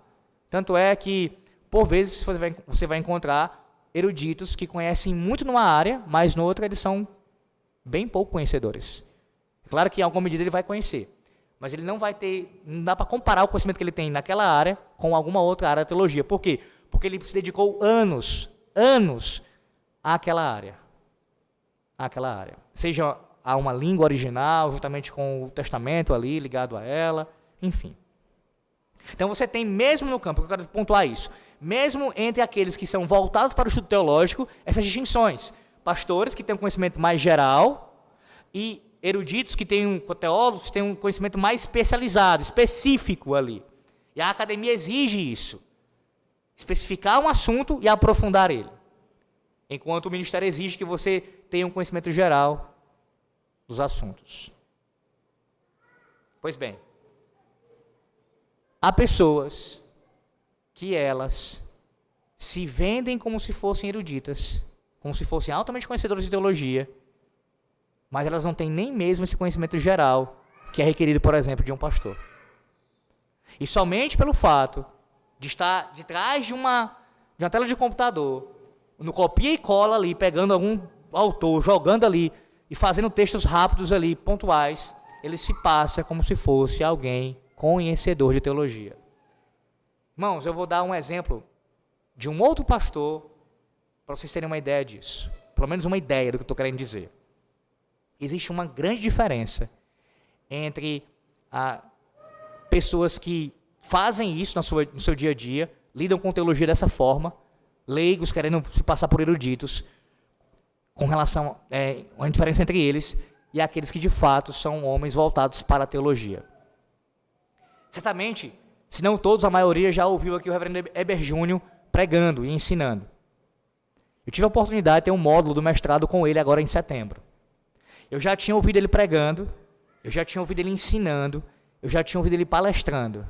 Tanto é que, por vezes, você vai encontrar eruditos que conhecem muito numa área, mas noutra eles são bem pouco conhecedores. É claro que em alguma medida ele vai conhecer, mas ele não vai ter, não dá para comparar o conhecimento que ele tem naquela área com alguma outra área da teologia. Por quê? Porque ele se dedicou anos àquela área. Seja a uma língua original, juntamente com o testamento ali, ligado a ela, enfim. Então você tem mesmo no campo, eu quero pontuar isso, mesmo entre aqueles que são voltados para o estudo teológico, essas distinções. Pastores que têm um conhecimento mais geral e eruditos teólogos que têm um conhecimento mais especializado, específico ali. E a academia exige isso. Especificar um assunto e aprofundar ele. Enquanto o ministério exige que você tenha um conhecimento geral dos assuntos. Pois bem, há pessoas que elas se vendem como se fossem eruditas, como se fossem altamente conhecedoras de teologia, mas elas não têm nem mesmo esse conhecimento geral que é requerido, por exemplo, de um pastor. E somente pelo fato de estar de trás de uma tela de computador, no copia e cola ali, pegando algum autor, jogando ali e fazendo textos rápidos ali, pontuais, ele se passa como se fosse alguém conhecedor de teologia. Irmãos, eu vou dar um exemplo de um outro pastor para vocês terem uma ideia disso. Pelo menos uma ideia do que eu estou querendo dizer. Existe uma grande diferença entre pessoas que fazem isso no seu dia a dia, lidam com teologia dessa forma, leigos querendo se passar por eruditos, com relação a uma diferença entre eles e aqueles que de fato são homens voltados para a teologia. Certamente, se não todos, a maioria já ouviu aqui o reverendo Heber Júnior pregando e ensinando. Eu tive a oportunidade de ter um módulo do mestrado com ele agora em setembro. Eu já tinha ouvido ele pregando, eu já tinha ouvido ele ensinando, eu já tinha ouvido ele palestrando.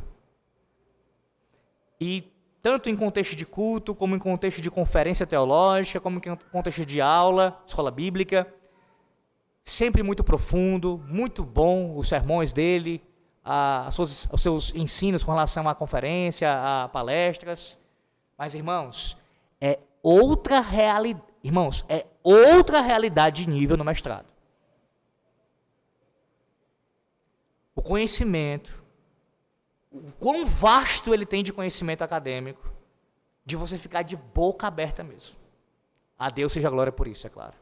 E tanto em contexto de culto, como em contexto de conferência teológica, como em contexto de aula, escola bíblica, sempre muito profundo, muito bom os sermões dele, os seus ensinos com relação à conferência, a palestras. Mas, irmãos, é outra realidade de nível no mestrado. O conhecimento, o quão vasto ele tem de conhecimento acadêmico, de você ficar de boca aberta mesmo. A Deus seja a glória por isso, é claro.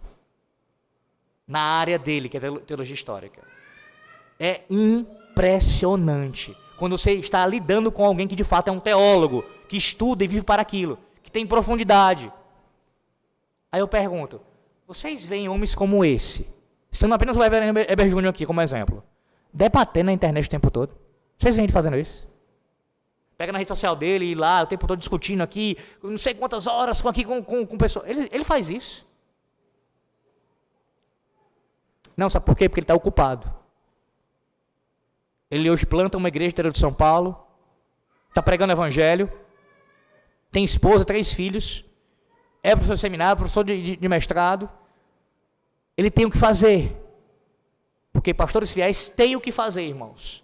Na área dele, que é teologia histórica. É impressionante. Quando você está lidando com alguém que de fato é um teólogo, que estuda e vive para aquilo, que tem profundidade. Aí eu pergunto, vocês veem homens como esse, sendo apenas o reverendo Heber Júnior aqui como exemplo, debatendo na internet o tempo todo? Vocês veem ele fazendo isso? Pega na rede social dele e ir lá o tempo todo discutindo aqui, não sei quantas horas com pessoas. Ele faz isso. Não, sabe por quê? Porque ele está ocupado. Ele hoje planta uma igreja interior de São Paulo, está pregando o evangelho, tem esposa, 3 filhos, é professor de seminário, professor de mestrado. Ele tem o que fazer. Porque pastores fiéis têm o que fazer, irmãos.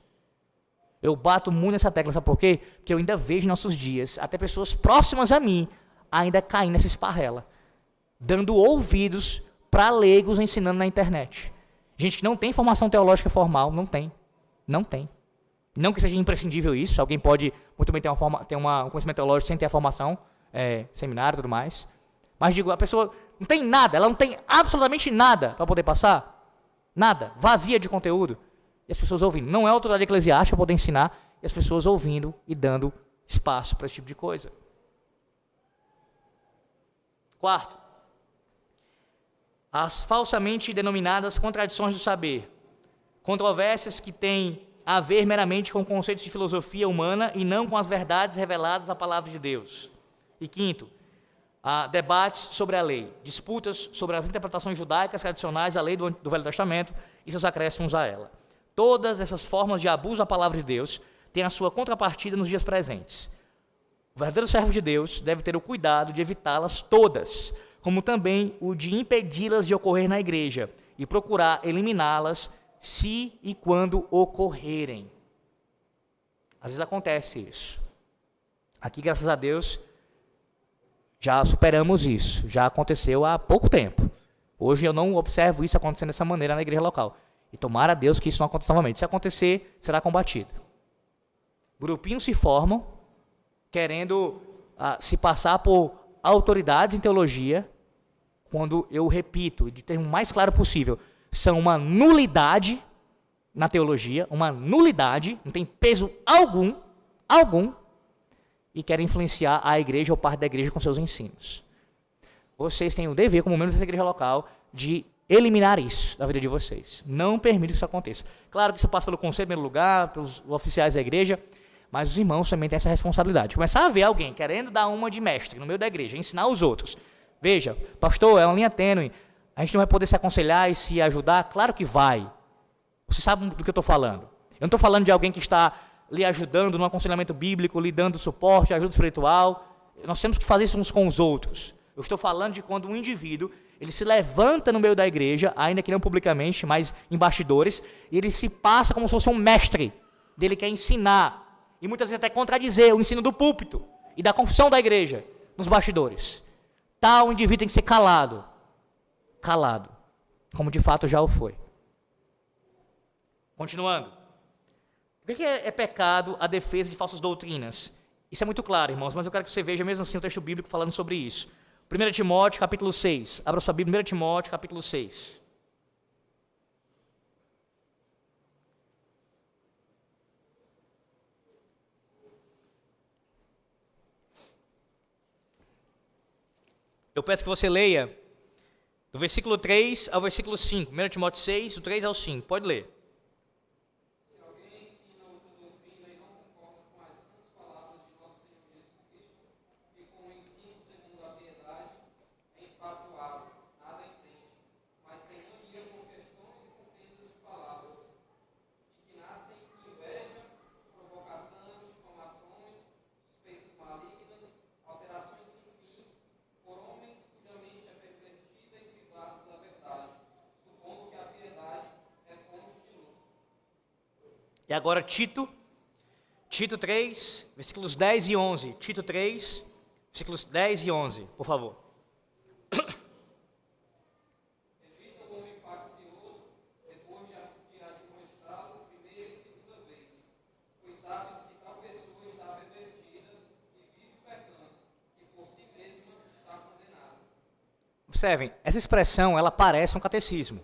Eu bato muito nessa tecla, sabe por quê? Porque eu ainda vejo em nossos dias, até pessoas próximas a mim, ainda caindo nessa esparrela, dando ouvidos para leigos ensinando na internet. Gente que não tem formação teológica formal, não tem. Não tem. Não que seja imprescindível isso, alguém pode muito bem ter um conhecimento teológico sem ter a formação, seminário e tudo mais. Mas digo, a pessoa não tem nada, ela não tem absolutamente nada para poder passar. Nada, vazia de conteúdo. E as pessoas ouvindo. Não é autoridade eclesiástica para poder ensinar, e as pessoas ouvindo e dando espaço para esse tipo de coisa. Quarto, as falsamente denominadas contradições do saber. Controvérsias que têm a ver meramente com conceitos de filosofia humana e não com as verdades reveladas na palavra de Deus. E quinto, debates sobre a lei, disputas sobre as interpretações judaicas tradicionais da lei do Velho Testamento e seus acréscimos a ela. Todas essas formas de abuso da palavra de Deus têm a sua contrapartida nos dias presentes. O verdadeiro servo de Deus deve ter o cuidado de evitá-las todas, como também o de impedi-las de ocorrer na igreja e procurar eliminá-las se e quando ocorrerem. Às vezes acontece isso. Aqui, graças a Deus, já superamos isso. Já aconteceu há pouco tempo. Hoje eu não observo isso acontecendo dessa maneira na igreja local. E tomara a Deus que isso não aconteça novamente. Se acontecer, será combatido. Grupinhos se formam, querendo se passar por autoridades em teologia, quando eu repito, de termo mais claro possível, são uma nulidade na teologia, uma nulidade, não tem peso algum, e querem influenciar a igreja ou parte da igreja com seus ensinos. Vocês têm o dever, como membros dessa igreja local, de eliminar isso da vida de vocês. Não permita que isso aconteça. Claro que isso passa pelo conselho, em primeiro lugar, pelos oficiais da igreja, mas os irmãos também têm essa responsabilidade. Começar a ver alguém querendo dar uma de mestre no meio da igreja, ensinar os outros. Veja, pastor, é uma linha tênue, a gente não vai poder se aconselhar e se ajudar? Claro que vai. Você sabe do que eu estou falando. Eu não estou falando de alguém que está lhe ajudando no aconselhamento bíblico, lhe dando suporte, ajuda espiritual. Nós temos que fazer isso uns com os outros. Eu estou falando de quando um indivíduo, ele se levanta no meio da igreja, ainda que não publicamente, mas em bastidores, e ele se passa como se fosse um mestre. Ele quer ensinar, e muitas vezes até contradizer o ensino do púlpito e da confissão da igreja nos bastidores. Tal indivíduo tem que ser calado, como de fato já o foi. Continuando. Por que é pecado a defesa de falsas doutrinas? Isso é muito claro, irmãos, mas eu quero que você veja mesmo assim o texto bíblico falando sobre isso. 1 Timóteo, capítulo 6. Abra sua Bíblia, 1 Timóteo, capítulo 6. Eu peço que você leia do versículo 3 ao versículo 5. 1 Timóteo 6, do 3 ao 5. Pode ler. Se alguém ensina outra doutrina e não concorda com as santas palavras de nosso Senhor Jesus Cristo, e com o ensino segundo a piedade, é enfatuado, nada entende, mas tem mania com questões e contendas de palavras, de que nascem inveja, provocação, difamações, suspeitas malignas, alterações sem fim, por homens cuja mente é pervertida e privados da verdade, supondo que a piedade é fonte de lucro. E agora Tito 3, versículos 10 e 11. Tito 3, versículos 10 e 11, por favor. Evita o homem faccioso, depois de admoestá-lo primeira e segunda vez, pois sabes que tal pessoa está pervertida e vive pecando, e por si mesma está condenada. Observem, essa expressão, ela parece um catecismo,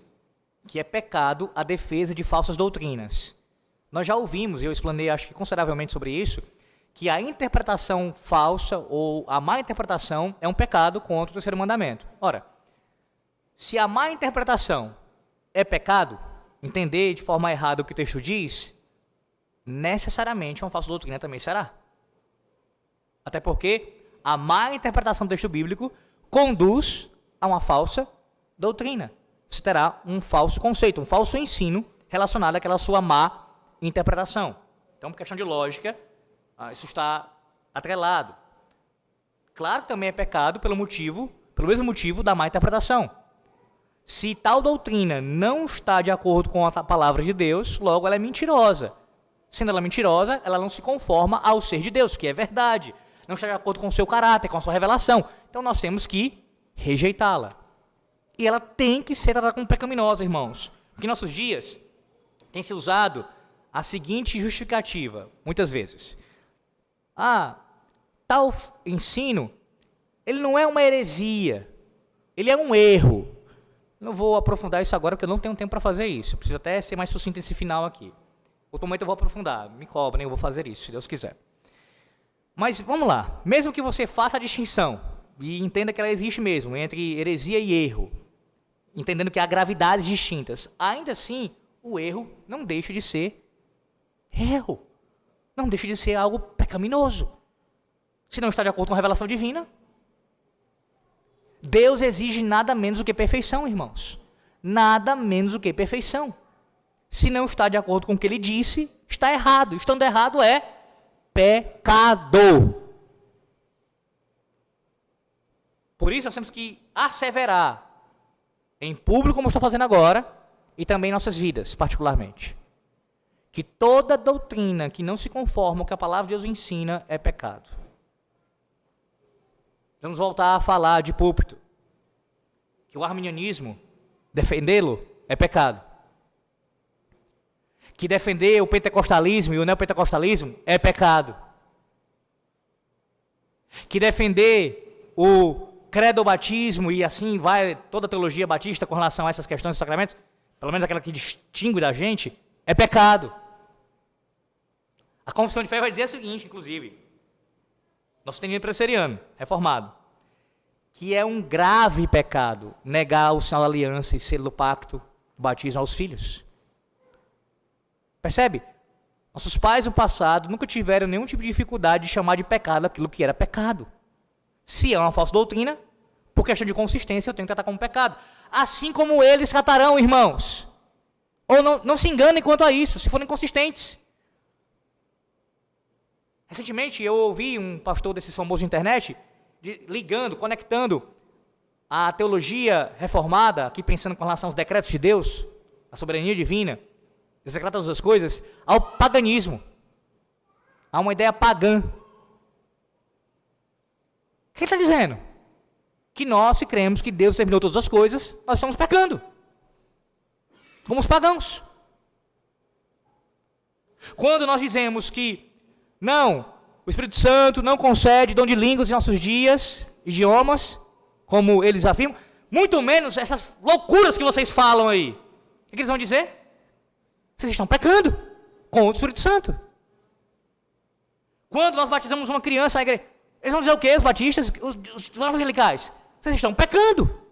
que é pecado a defesa de falsas doutrinas. Nós já ouvimos, e eu explanei acho que consideravelmente sobre isso, que a interpretação falsa ou a má interpretação é um pecado contra o terceiro mandamento. Ora, se a má interpretação é pecado, entender de forma errada o que o texto diz, necessariamente uma falsa doutrina também será. Até porque a má interpretação do texto bíblico conduz a uma falsa doutrina. Você terá um falso conceito, um falso ensino relacionado àquela sua má interpretação. Então, por questão de lógica, isso está atrelado. Claro que também é pecado pelo mesmo motivo da má interpretação. Se tal doutrina não está de acordo com a palavra de Deus, logo ela é mentirosa. Sendo ela mentirosa, ela não se conforma ao ser de Deus, que é verdade. Não está de acordo com o seu caráter, com a sua revelação, então nós temos que rejeitá-la. E ela tem que ser tratada como pecaminosa, irmãos. Porque em nossos dias tem se usado a seguinte justificativa, muitas vezes. Tal ensino, ele não é uma heresia, ele é um erro. Não vou aprofundar isso agora, porque eu não tenho tempo para fazer isso. Eu preciso até ser mais sucinto nesse final aqui. Outro momento eu vou aprofundar, me cobrem, eu vou fazer isso, se Deus quiser. Mas vamos lá, mesmo que você faça a distinção, e entenda que ela existe mesmo, entre heresia e erro, entendendo que há gravidades distintas, ainda assim, o erro não deixa de ser erro. Não deixa de ser algo pecaminoso. Se não está de acordo com a revelação divina. Deus exige nada menos do que perfeição, irmãos. Nada menos do que perfeição. Se não está de acordo com o que ele disse, está errado. Estando errado é pecado. Por isso nós temos que asseverar em público, como eu estou fazendo agora, e também em nossas vidas, particularmente, que toda doutrina que não se conforma com o que a palavra de Deus ensina é pecado. Vamos voltar a falar de púlpito, que o arminianismo, defendê-lo, é pecado. Que defender o pentecostalismo e o neopentecostalismo é pecado. Que defender o credobatismo e assim vai toda a teologia batista com relação a essas questões dos sacramentos, pelo menos aquela que distingue da gente, é pecado. A confissão de fé vai dizer o seguinte, inclusive, nosso entendimento presbiteriano, reformado, que é um grave pecado negar o sinal da aliança e selo do pacto, o batismo aos filhos. Percebe? Nossos pais no passado nunca tiveram nenhum tipo de dificuldade de chamar de pecado aquilo que era pecado. Se é uma falsa doutrina, por questão de consistência, eu tenho que tratar como pecado. Assim como eles tratarão, irmãos. Ou não se enganem quanto a isso, se forem consistentes. Recentemente eu ouvi um pastor desses famosos de internet, ligando, conectando a teologia reformada, aqui pensando com relação aos decretos de Deus, a soberania divina, Deus decreta todas as coisas, ao paganismo. Há uma ideia pagã. O que ele está dizendo? Que nós, se cremos que Deus terminou todas as coisas, nós estamos pecando. Como os pagãos. Quando nós dizemos que não, o Espírito Santo não concede dom de línguas em nossos dias, idiomas, como eles afirmam, muito menos essas loucuras que vocês falam aí. O que eles vão dizer? Vocês estão pecando contra o Espírito Santo. Quando nós batizamos uma criança na igreja, eles vão dizer o quê? Os batistas, os evangelicais? Vocês estão pecando.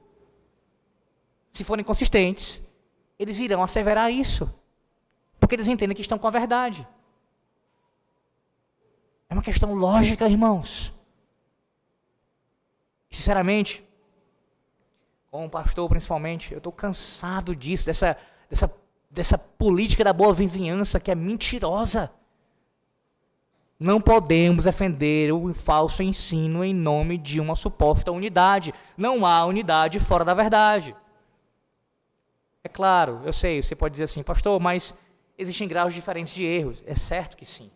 Se forem consistentes, eles irão asseverar isso. Porque eles entendem que estão com a verdade. É uma questão lógica, irmãos. Sinceramente, como pastor principalmente, eu estou cansado disso, dessa política da boa vizinhança que é mentirosa. Não podemos defender o falso ensino em nome de uma suposta unidade. Não há unidade fora da verdade. É claro, eu sei, você pode dizer assim, pastor, mas existem graus diferentes de erros. É certo que sim.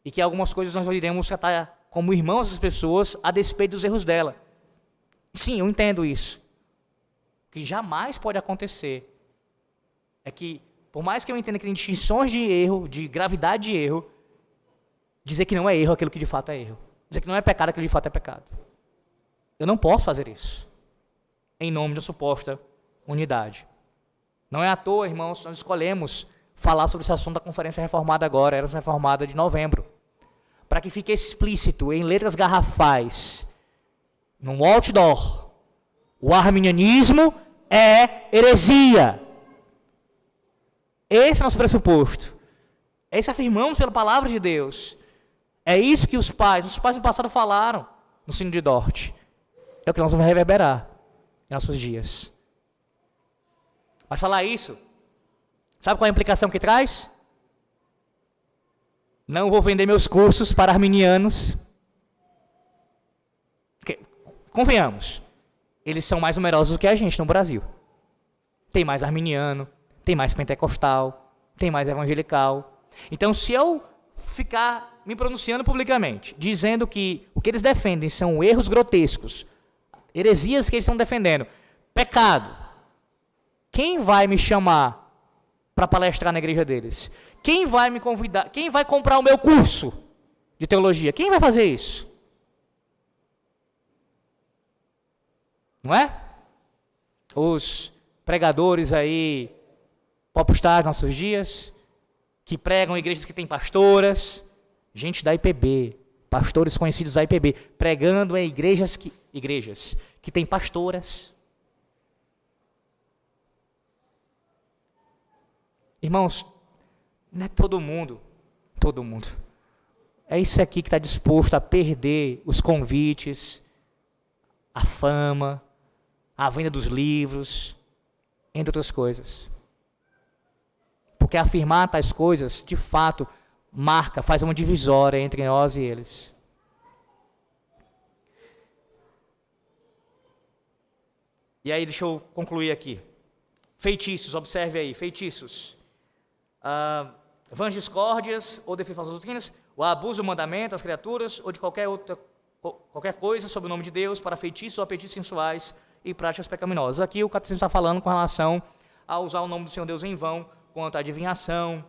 E que algumas coisas nós iremos tratar como irmãos das pessoas a despeito dos erros dela. Sim, eu entendo isso. O que jamais pode acontecer é que, por mais que eu entenda que tem distinções de erro, de gravidade de erro, dizer que não é erro aquilo que de fato é erro. Dizer que não é pecado aquilo que de fato é pecado. Eu não posso fazer isso. Em nome de uma suposta unidade. Não é à toa, irmãos, nós escolhemos falar sobre esse assunto da Conferência Reformada agora, era Reformada de novembro. Para que fique explícito, em letras garrafais, num outdoor, o arminianismo é heresia. Esse é o nosso pressuposto. Esse afirmamos pela palavra de Deus. É isso que os pais no passado falaram no sino de Dort. É o que nós vamos reverberar em nossos dias. Mas falar isso, sabe qual é a implicação que traz? Não vou vender meus cursos para arminianos. Convenhamos, eles são mais numerosos do que a gente no Brasil. Tem mais arminiano, tem mais pentecostal, tem mais evangelical. Então, se eu ficar me pronunciando publicamente, dizendo que o que eles defendem são erros grotescos, heresias que eles estão defendendo, pecado, quem vai me chamar para palestrar na igreja deles? Quem vai me convidar? Quem vai comprar o meu curso de teologia? Quem vai fazer isso? Não é? Os pregadores aí, popstars dos nossos dias, que pregam em igrejas que têm pastoras, gente da IPB, pastores conhecidos da IPB, pregando em igrejas que têm pastoras. Irmãos, não é todo mundo. É isso aqui que está disposto a perder os convites, a fama, a venda dos livros, entre outras coisas. Porque afirmar tais coisas, de fato, faz uma divisória entre nós e eles. E aí, deixa eu concluir aqui. Feitiços, observe aí, feitiços. Vãs discórdias ou defesa das doutrinas, o abuso do mandamento das criaturas ou de qualquer coisa sob o nome de Deus para feitiços ou apetites sensuais e práticas pecaminosas. Aqui o catecismo está falando com relação a usar o nome do Senhor Deus em vão, quanto à adivinhação,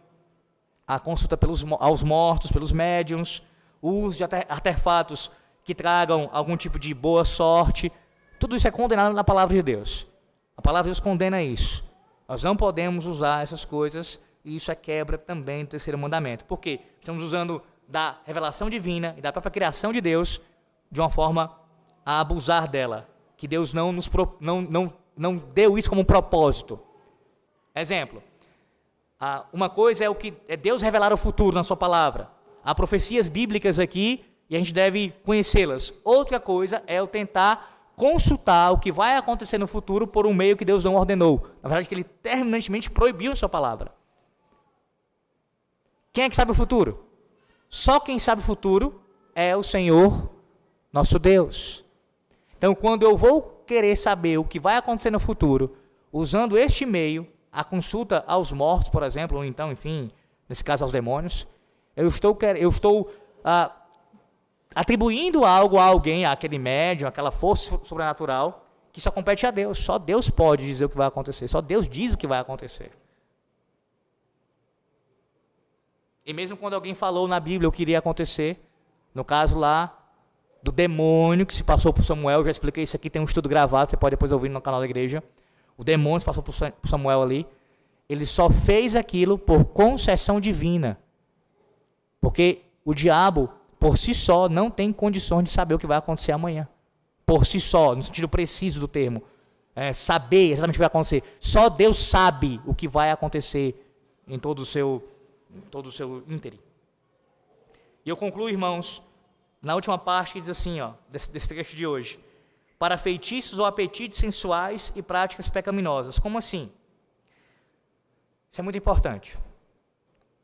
a consulta aos mortos, pelos médiuns, o uso de artefatos que tragam algum tipo de boa sorte. Tudo isso é condenado na palavra de Deus. A palavra de Deus condena isso. Nós não podemos usar essas coisas, e isso é quebra também do terceiro mandamento. Por quê? Estamos usando da revelação divina e da própria criação de Deus de uma forma a abusar dela, que Deus não deu isso como um propósito. Exemplo, uma coisa é o que é Deus revelar o futuro na sua palavra. Há profecias bíblicas aqui e a gente deve conhecê-las. Outra coisa é eu tentar consultar o que vai acontecer no futuro por um meio que Deus não ordenou. Na verdade, que Ele terminantemente proibiu na sua palavra. Quem é que sabe o futuro? Só quem sabe o futuro é o Senhor, nosso Deus. Então, quando eu vou querer saber o que vai acontecer no futuro, usando este meio, a consulta aos mortos, por exemplo, ou então, enfim, nesse caso aos demônios, eu estou atribuindo algo a alguém, àquele médium, àquela força sobrenatural, que só compete a Deus. Só Deus pode dizer o que vai acontecer. Só Deus diz o que vai acontecer. E mesmo quando alguém falou na Bíblia o que iria acontecer, no caso lá do demônio que se passou por Samuel, eu já expliquei isso aqui, tem um estudo gravado, você pode depois ouvir no canal da igreja. O demônio se passou por Samuel ali, ele só fez aquilo por concessão divina. Porque o diabo, por si só, não tem condições de saber o que vai acontecer amanhã. Por si só, no sentido preciso do termo. Saber exatamente o que vai acontecer. Só Deus sabe o que vai acontecer em todo o seu ínterim. E eu concluo, irmãos, na última parte que diz assim, desse trecho de hoje. Para feitiços ou apetites sensuais e práticas pecaminosas. Como assim? Isso é muito importante.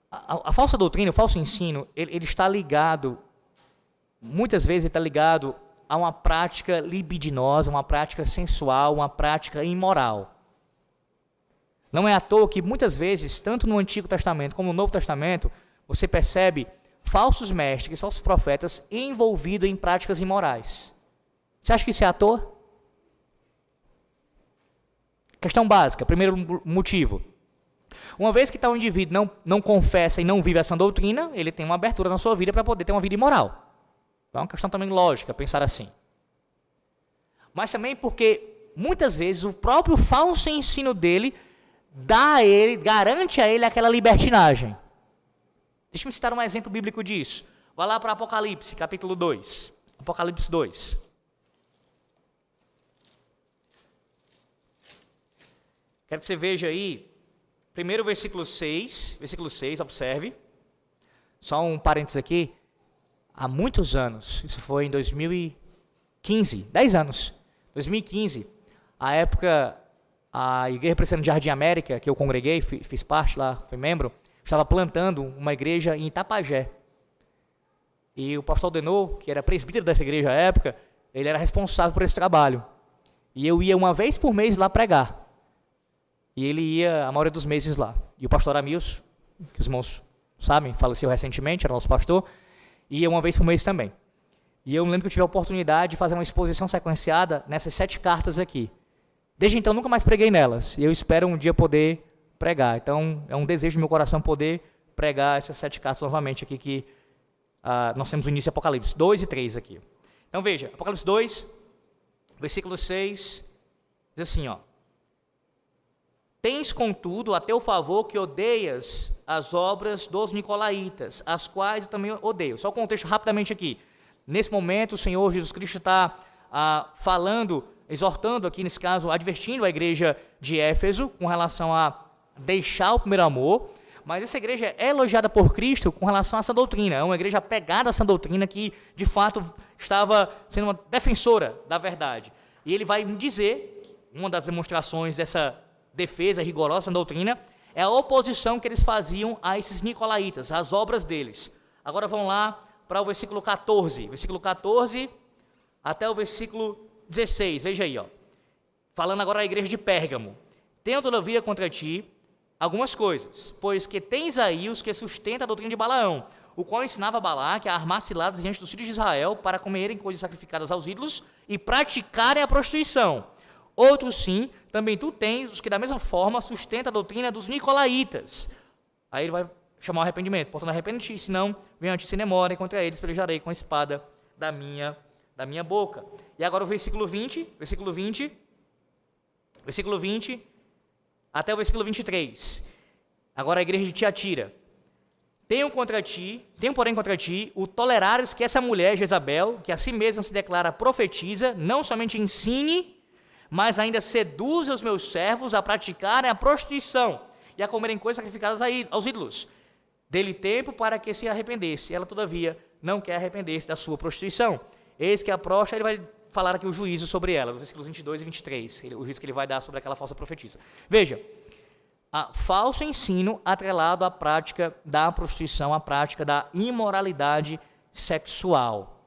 A falsa doutrina, o falso ensino, ele está ligado, muitas vezes ele está ligado a uma prática libidinosa, uma prática sensual, uma prática imoral. Não é à toa que muitas vezes, tanto no Antigo Testamento como no Novo Testamento, você percebe falsos mestres, falsos profetas envolvidos em práticas imorais. Você acha que isso é à toa? Questão básica, primeiro motivo. Uma vez que tal indivíduo não confessa e não vive essa doutrina, ele tem uma abertura na sua vida para poder ter uma vida imoral. Então é uma questão também lógica pensar assim. Mas também porque muitas vezes o próprio falso ensino dele garante a ele aquela libertinagem. Deixa-me citar um exemplo bíblico disso. Vai lá para Apocalipse, capítulo 2. Apocalipse 2. Quero que você veja aí, primeiro versículo 6, observe. Só um parênteses aqui. Há muitos anos, isso foi em 2015, 10 anos. 2015, a época, a Igreja Presbiteriana de Jardim América, que eu congreguei, fiz parte lá, fui membro, estava plantando uma igreja em Itapajé. E o pastor Denô, que era presbítero dessa igreja à época, ele era responsável por esse trabalho. E eu ia uma vez por mês lá pregar. E ele ia a maioria dos meses lá. E o pastor Amilson, que os irmãos sabem, faleceu recentemente, era nosso pastor, e uma vez por mês também. E eu me lembro que eu tive a oportunidade de fazer uma exposição sequenciada nessas 7 cartas aqui. Desde então, nunca mais preguei nelas, e eu espero um dia poder pregar. Então, é um desejo do meu coração poder pregar essas 7 cartas novamente aqui, que nós temos o início de Apocalipse 2 e 3 aqui. Então, veja, Apocalipse 2, versículo 6, diz assim, ó. Tens, contudo, a teu favor que odeias as obras dos nicolaítas, as quais eu também odeio. Só o contexto rapidamente aqui. Nesse momento, o Senhor Jesus Cristo está falando, exortando aqui, nesse caso, advertindo a igreja de Éfeso com relação a deixar o primeiro amor, mas essa igreja é elogiada por Cristo com relação a essa doutrina. É uma igreja apegada a essa doutrina que, de fato, estava sendo uma defensora da verdade. E ele vai dizer, uma das demonstrações dessa defesa rigorosa da doutrina, é a oposição que eles faziam a esses nicolaítas, às obras deles. Agora vamos lá para o versículo 14. Versículo 14 até o versículo 16. Veja aí, ó. Falando agora à igreja de Pérgamo. Tenho, todavia, contra ti algumas coisas, pois que tens aí os que sustentam a doutrina de Balaão, o qual ensinava a Balaque a armar ciladas diante dos filhos de Israel para comerem coisas sacrificadas aos ídolos e praticarem a prostituição. Outros sim, também tu tens os que da mesma forma sustentam a doutrina dos nicolaítas. Aí ele vai chamar o arrependimento. Portanto, arrepende-te, senão venha a ti sem demora, e contra eles pelejarei com a espada da minha boca. E agora o versículo 20 até o versículo 23. Agora a igreja de Tiatira. Tenho, porém, contra ti o tolerares que essa mulher, Jezabel, que a si mesma se declara profetiza, não somente ensine, mas ainda seduza os meus servos a praticarem a prostituição e a comerem coisas sacrificadas aos ídolos. Dê-lhe tempo para que se arrependesse. Ela, todavia, não quer arrepender-se da sua prostituição. Eis que a próstata, ele vai falar aqui o juízo sobre ela, nos versículos 22 e 23, o juízo que ele vai dar sobre aquela falsa profetisa. Veja, falso ensino atrelado à prática da prostituição, à prática da imoralidade sexual.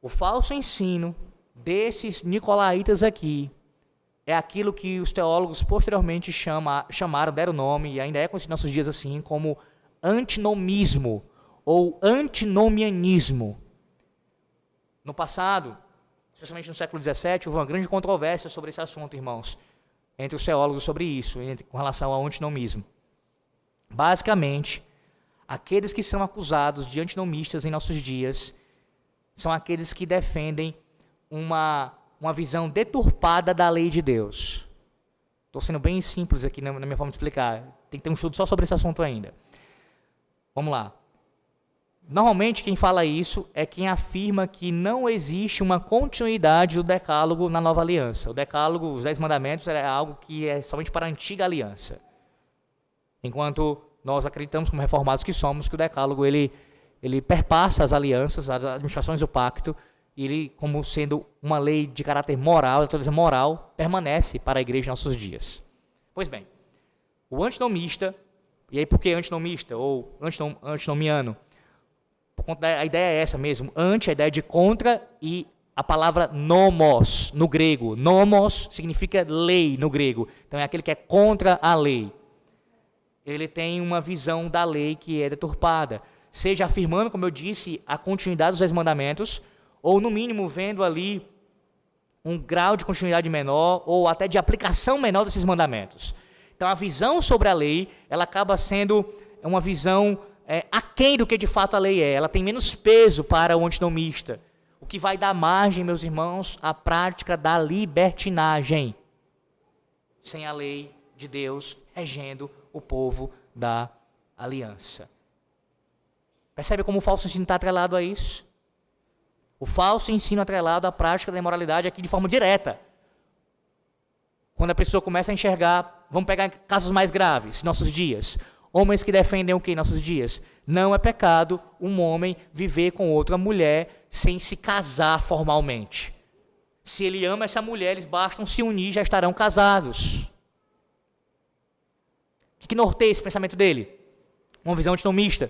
O falso ensino desses nicolaítas aqui é aquilo que os teólogos posteriormente chamaram, deram nome, e ainda é conhecido nos nossos dias assim, como antinomismo ou antinomianismo. No passado, especialmente no século XVII, houve uma grande controvérsia sobre esse assunto, irmãos, entre os teólogos sobre isso, com relação ao antinomismo. Basicamente, aqueles que são acusados de antinomistas em nossos dias são aqueles que defendem uma visão deturpada da lei de Deus. Estou sendo bem simples aqui na minha forma de explicar. Tem que ter um estudo só sobre esse assunto ainda. Vamos lá. Normalmente quem fala isso é quem afirma que não existe uma continuidade do decálogo na nova aliança. O decálogo, os 10 mandamentos, é algo que é somente para a antiga aliança. Enquanto nós acreditamos, como reformados que somos, que o decálogo ele perpassa as alianças, as administrações do pacto, e ele, como sendo uma lei de caráter moral, de natureza moral, permanece para a igreja em nossos dias. Pois bem, o antinomista, e aí por que antinomista ou antinomiano? A ideia é essa mesmo, anti, a ideia de contra, e a palavra nomos, no grego. Nomos significa lei, no grego. Então é aquele que é contra a lei. Ele tem uma visão da lei que é deturpada, seja afirmando, como eu disse, a continuidade dos 10 mandamentos, ou no mínimo vendo ali um grau de continuidade menor, ou até de aplicação menor desses mandamentos. Então a visão sobre a lei, ela acaba sendo uma visão aquém do que de fato a lei é. Ela tem menos peso para o antinomista, o que vai dar margem, meus irmãos, à prática da libertinagem, sem a lei de Deus regendo o povo da aliança. Percebe como o falso ensino está atrelado a isso? O falso ensino atrelado à prática da imoralidade aqui de forma direta. Quando a pessoa começa a enxergar, vamos pegar casos mais graves, nossos dias. Homens que defendem o que em nossos dias? Não é pecado um homem viver com outra mulher sem se casar formalmente. Se ele ama essa mulher, eles bastam se unir, já estarão casados. O que norteia esse pensamento dele? Uma visão antinomista.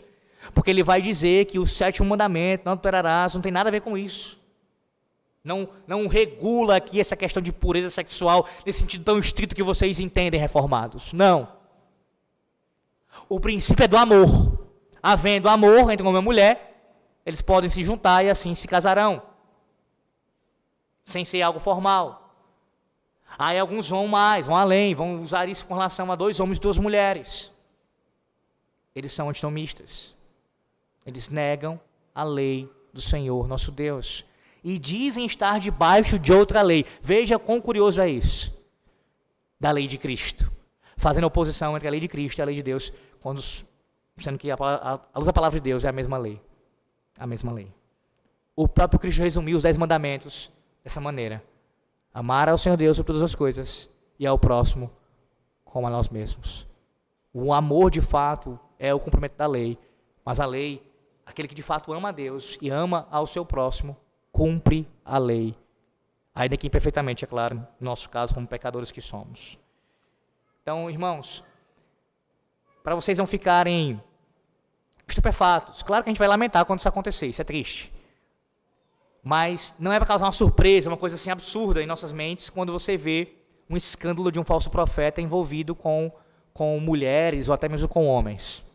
Porque ele vai dizer que o 7º mandamento, não adulterarás, não tem nada a ver com isso. Não regula aqui essa questão de pureza sexual nesse sentido tão estrito que vocês entendem, reformados. Não. O princípio é do amor. havendo amor entre homem e mulher, eles podem se juntar e assim se casarão, sem ser algo formal. Aí alguns vão mais, vão além, vão usar isso com relação a 2 homens e 2 mulheres. Eles são antinomistas. Eles negam a lei do Senhor, nosso Deus, e dizem estar debaixo de outra lei. Veja quão curioso é isso. Da lei de Cristo. Fazendo oposição entre a lei de Cristo e a lei de Deus, sendo que a luz da palavra de Deus é a mesma lei. A mesma lei. O próprio Cristo resumiu os 10 mandamentos dessa maneira. Amar ao Senhor Deus sobre todas as coisas e ao próximo como a nós mesmos. O amor, de fato, é o cumprimento da lei, mas a lei, aquele que de fato ama a Deus e ama ao seu próximo, cumpre a lei. Ainda que imperfeitamente, é claro, no nosso caso, como pecadores que somos. Então, irmãos, para vocês não ficarem estupefatos, claro que a gente vai lamentar quando isso acontecer, isso é triste. Mas não é para causar uma surpresa, uma coisa assim absurda em nossas mentes, quando você vê um escândalo de um falso profeta envolvido com mulheres ou até mesmo com homens.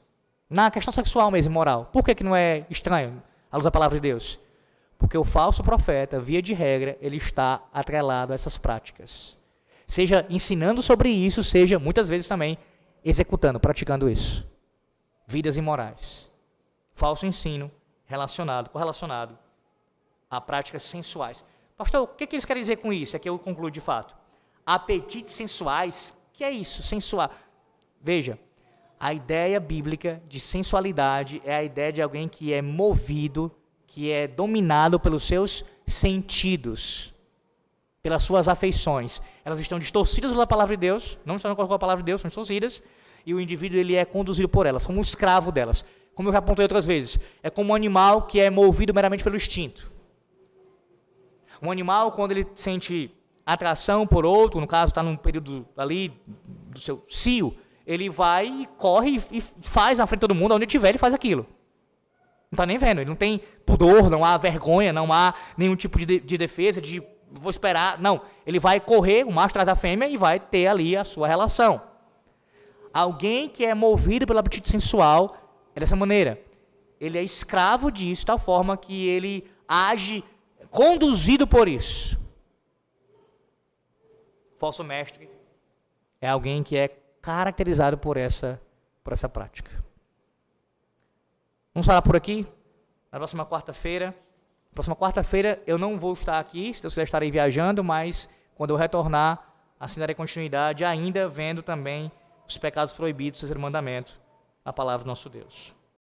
Na questão sexual mesmo, moral. Por que não é estranho, à luz da palavra de Deus? Porque o falso profeta, via de regra, ele está atrelado a essas práticas. Seja ensinando sobre isso, seja muitas vezes também executando, praticando isso. Vidas imorais. Falso ensino correlacionado a práticas sensuais. Pastor, o que eles querem dizer com isso? É que eu concluo de fato. Apetites sensuais, que é isso? Sensual. Veja, a ideia bíblica de sensualidade é a ideia de alguém que é movido, que é dominado pelos seus sentidos, pelas suas afeições. Elas estão distorcidas pela palavra de Deus, não estão com a palavra de Deus, são distorcidas, e o indivíduo ele é conduzido por elas, como um escravo delas. Como eu já apontei outras vezes, é como um animal que é movido meramente pelo instinto. Um animal, quando ele sente atração por outro, no caso está num período ali do seu cio, ele vai e corre e faz na frente de todo mundo, onde tiver ele faz aquilo. Não está nem vendo, ele não tem pudor, não há vergonha, não há nenhum tipo de defesa, de vou esperar, não. Ele vai correr, o macho atrás da fêmea, e vai ter ali a sua relação. Alguém que é movido pelo apetite sensual é dessa maneira. Ele é escravo disso, de tal forma que ele age conduzido por isso. Falso mestre é alguém que é caracterizado por essa prática. Vamos falar por aqui. Na próxima quarta-feira. Próxima quarta-feira eu não vou estar aqui, se Deus quiser estarei viajando, mas quando eu retornar, assim darei continuidade, ainda vendo também os pecados proibidos, terceiro mandamento, a palavra do nosso Deus.